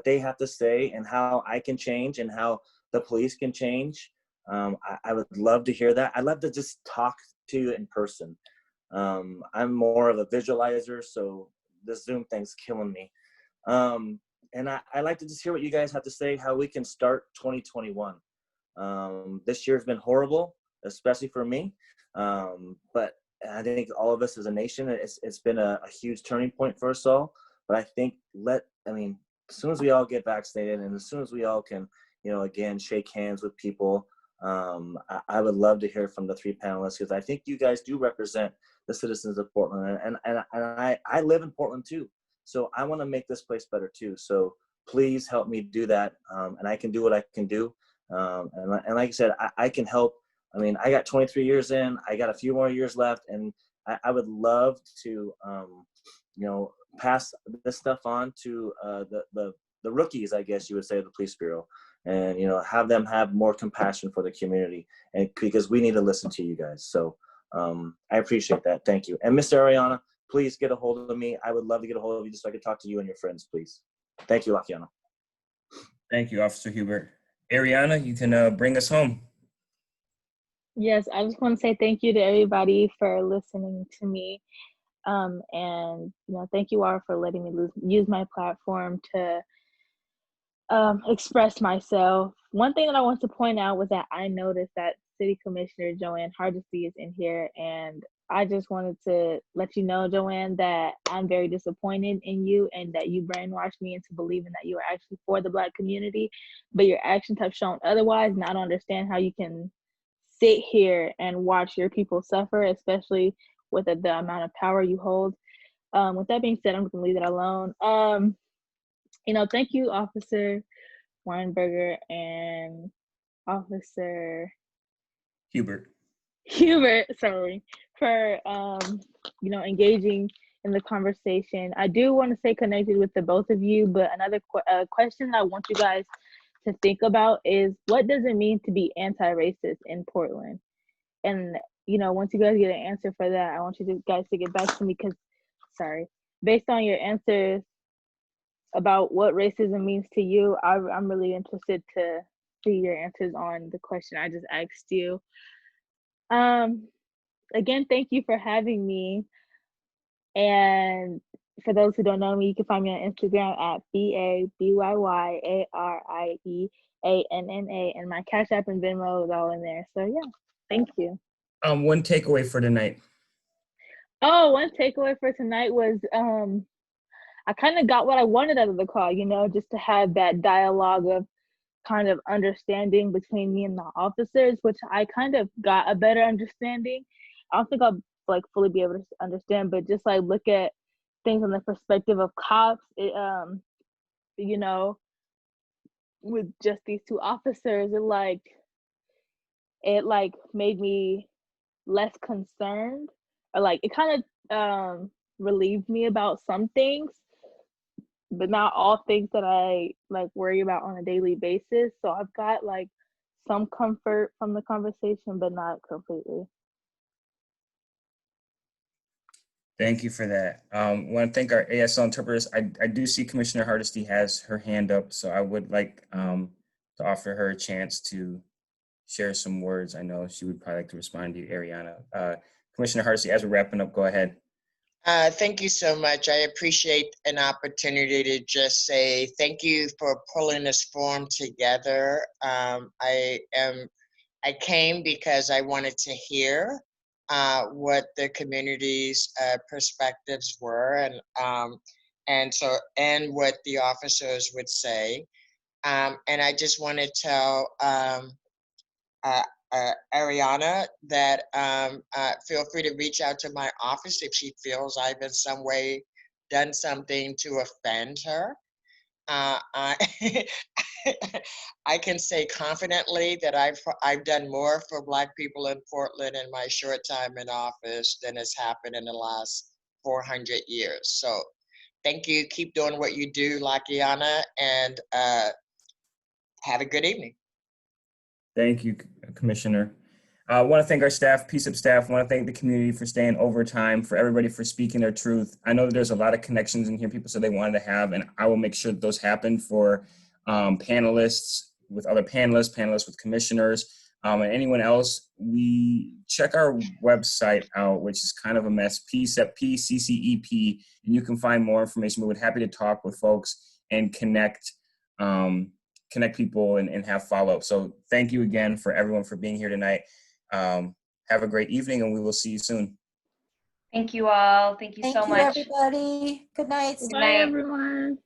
they have to say and how I can change and how the police can change. I would love to hear that. I'd love to just talk to you in person. I'm more of a visualizer, so this Zoom thing's killing me. And I like to just hear what you guys have to say, how we can start 2021. This year's been horrible, especially for me. But I think all of us as a nation, it's been a huge turning point for us all. But I think as soon as we all get vaccinated, and as soon as we all can, again, shake hands with people, I would love to hear from the 3 panelists, because I think you guys do represent the citizens of Portland, and I live in Portland too. So I want to make this place better too. So please help me do that, and I can do what I can do. And like I said, I can help. I got 23 years in. I got a few more years left, and I would love to, pass this stuff on to the rookies, I guess you would say, of the police bureau, and have them have more compassion for the community, and because we need to listen to you guys. So I appreciate that. Thank you. And Mr. Ariana, please get a hold of me. I would love to get a hold of you just so I could talk to you and your friends, please. Thank you, Lakiana. Thank you, Officer Hubert. Ariana, you can bring us home. Yes, I just want to say thank you to everybody for listening to me. And thank you all for letting me use my platform to express myself. One thing that I want to point out was that I noticed that City Commissioner Joanne Hardesty is in here, and I just wanted to let you know, Joanne, that I'm very disappointed in you, and that you brainwashed me into believing that you were actually for the Black community, but your actions have shown otherwise, and I don't understand how you can sit here and watch your people suffer, especially with the amount of power you hold. With that being said, I'm going to leave that alone. Thank you, Officer Weinberger and Officer Hubert, sorry, for engaging in the conversation. I do want to stay connected with the both of you, but another question I want you guys to think about is, what does it mean to be anti-racist in Portland? And once you guys get an answer for that, I want you guys to get back to me, because based on your answers about what racism means to you, I'm really interested to see your answers on the question I just asked you. Again, thank you for having me. And for those who don't know me, you can find me on Instagram at BABYYARIEANNA, and my Cash App and Venmo is all in there. So yeah, thank you. One takeaway for tonight. Oh, one takeaway for tonight was I kind of got what I wanted out of the call, just to have that dialogue of kind of understanding between me and the officers, which I kind of got a better understanding. I don't think I'll fully be able to understand, but just look at things from the perspective of cops, with just these 2 officers, it made me less concerned, or it kind of relieved me about some things, but not all things that I worry about on a daily basis. So I've got some comfort from the conversation, but not completely. Thank you for that. I want to thank our ASL interpreters. I do see Commissioner Hardesty has her hand up, so I would like to offer her a chance to share some words. I know she would probably like to respond to you, Ariana. Commissioner Hardesty, as we're wrapping up, go ahead. Thank you so much. I appreciate an opportunity to just say thank you for pulling this forum together. I came because I wanted to hear what the community's perspectives were, and what the officers would say. And I just want to tell Ariana that feel free to reach out to my office if she feels I've in some way done something to offend her. I I can say confidently that I've done more for Black people in Portland in my short time in office than has happened in the last 400 years. So thank you. Keep doing what you do, Lakiana, and have a good evening. Thank you, Commissioner. I want to thank our staff, PCCEP staff. I want to thank the community for staying overtime, for everybody for speaking their truth. I know that there's a lot of connections in here people said they wanted to have, and I will make sure that those happen for panelists, with other panelists with commissioners, and anyone else. We check our website out, which is kind of a mess, PCCEP, and you can find more information. We're happy to talk with folks and connect people and have follow-up. So thank you again for everyone for being here tonight. Have a great evening, and we will see you soon. Thank you all. Thank you so much. Thank you, everybody. Good night. Good Bye, night. everyone.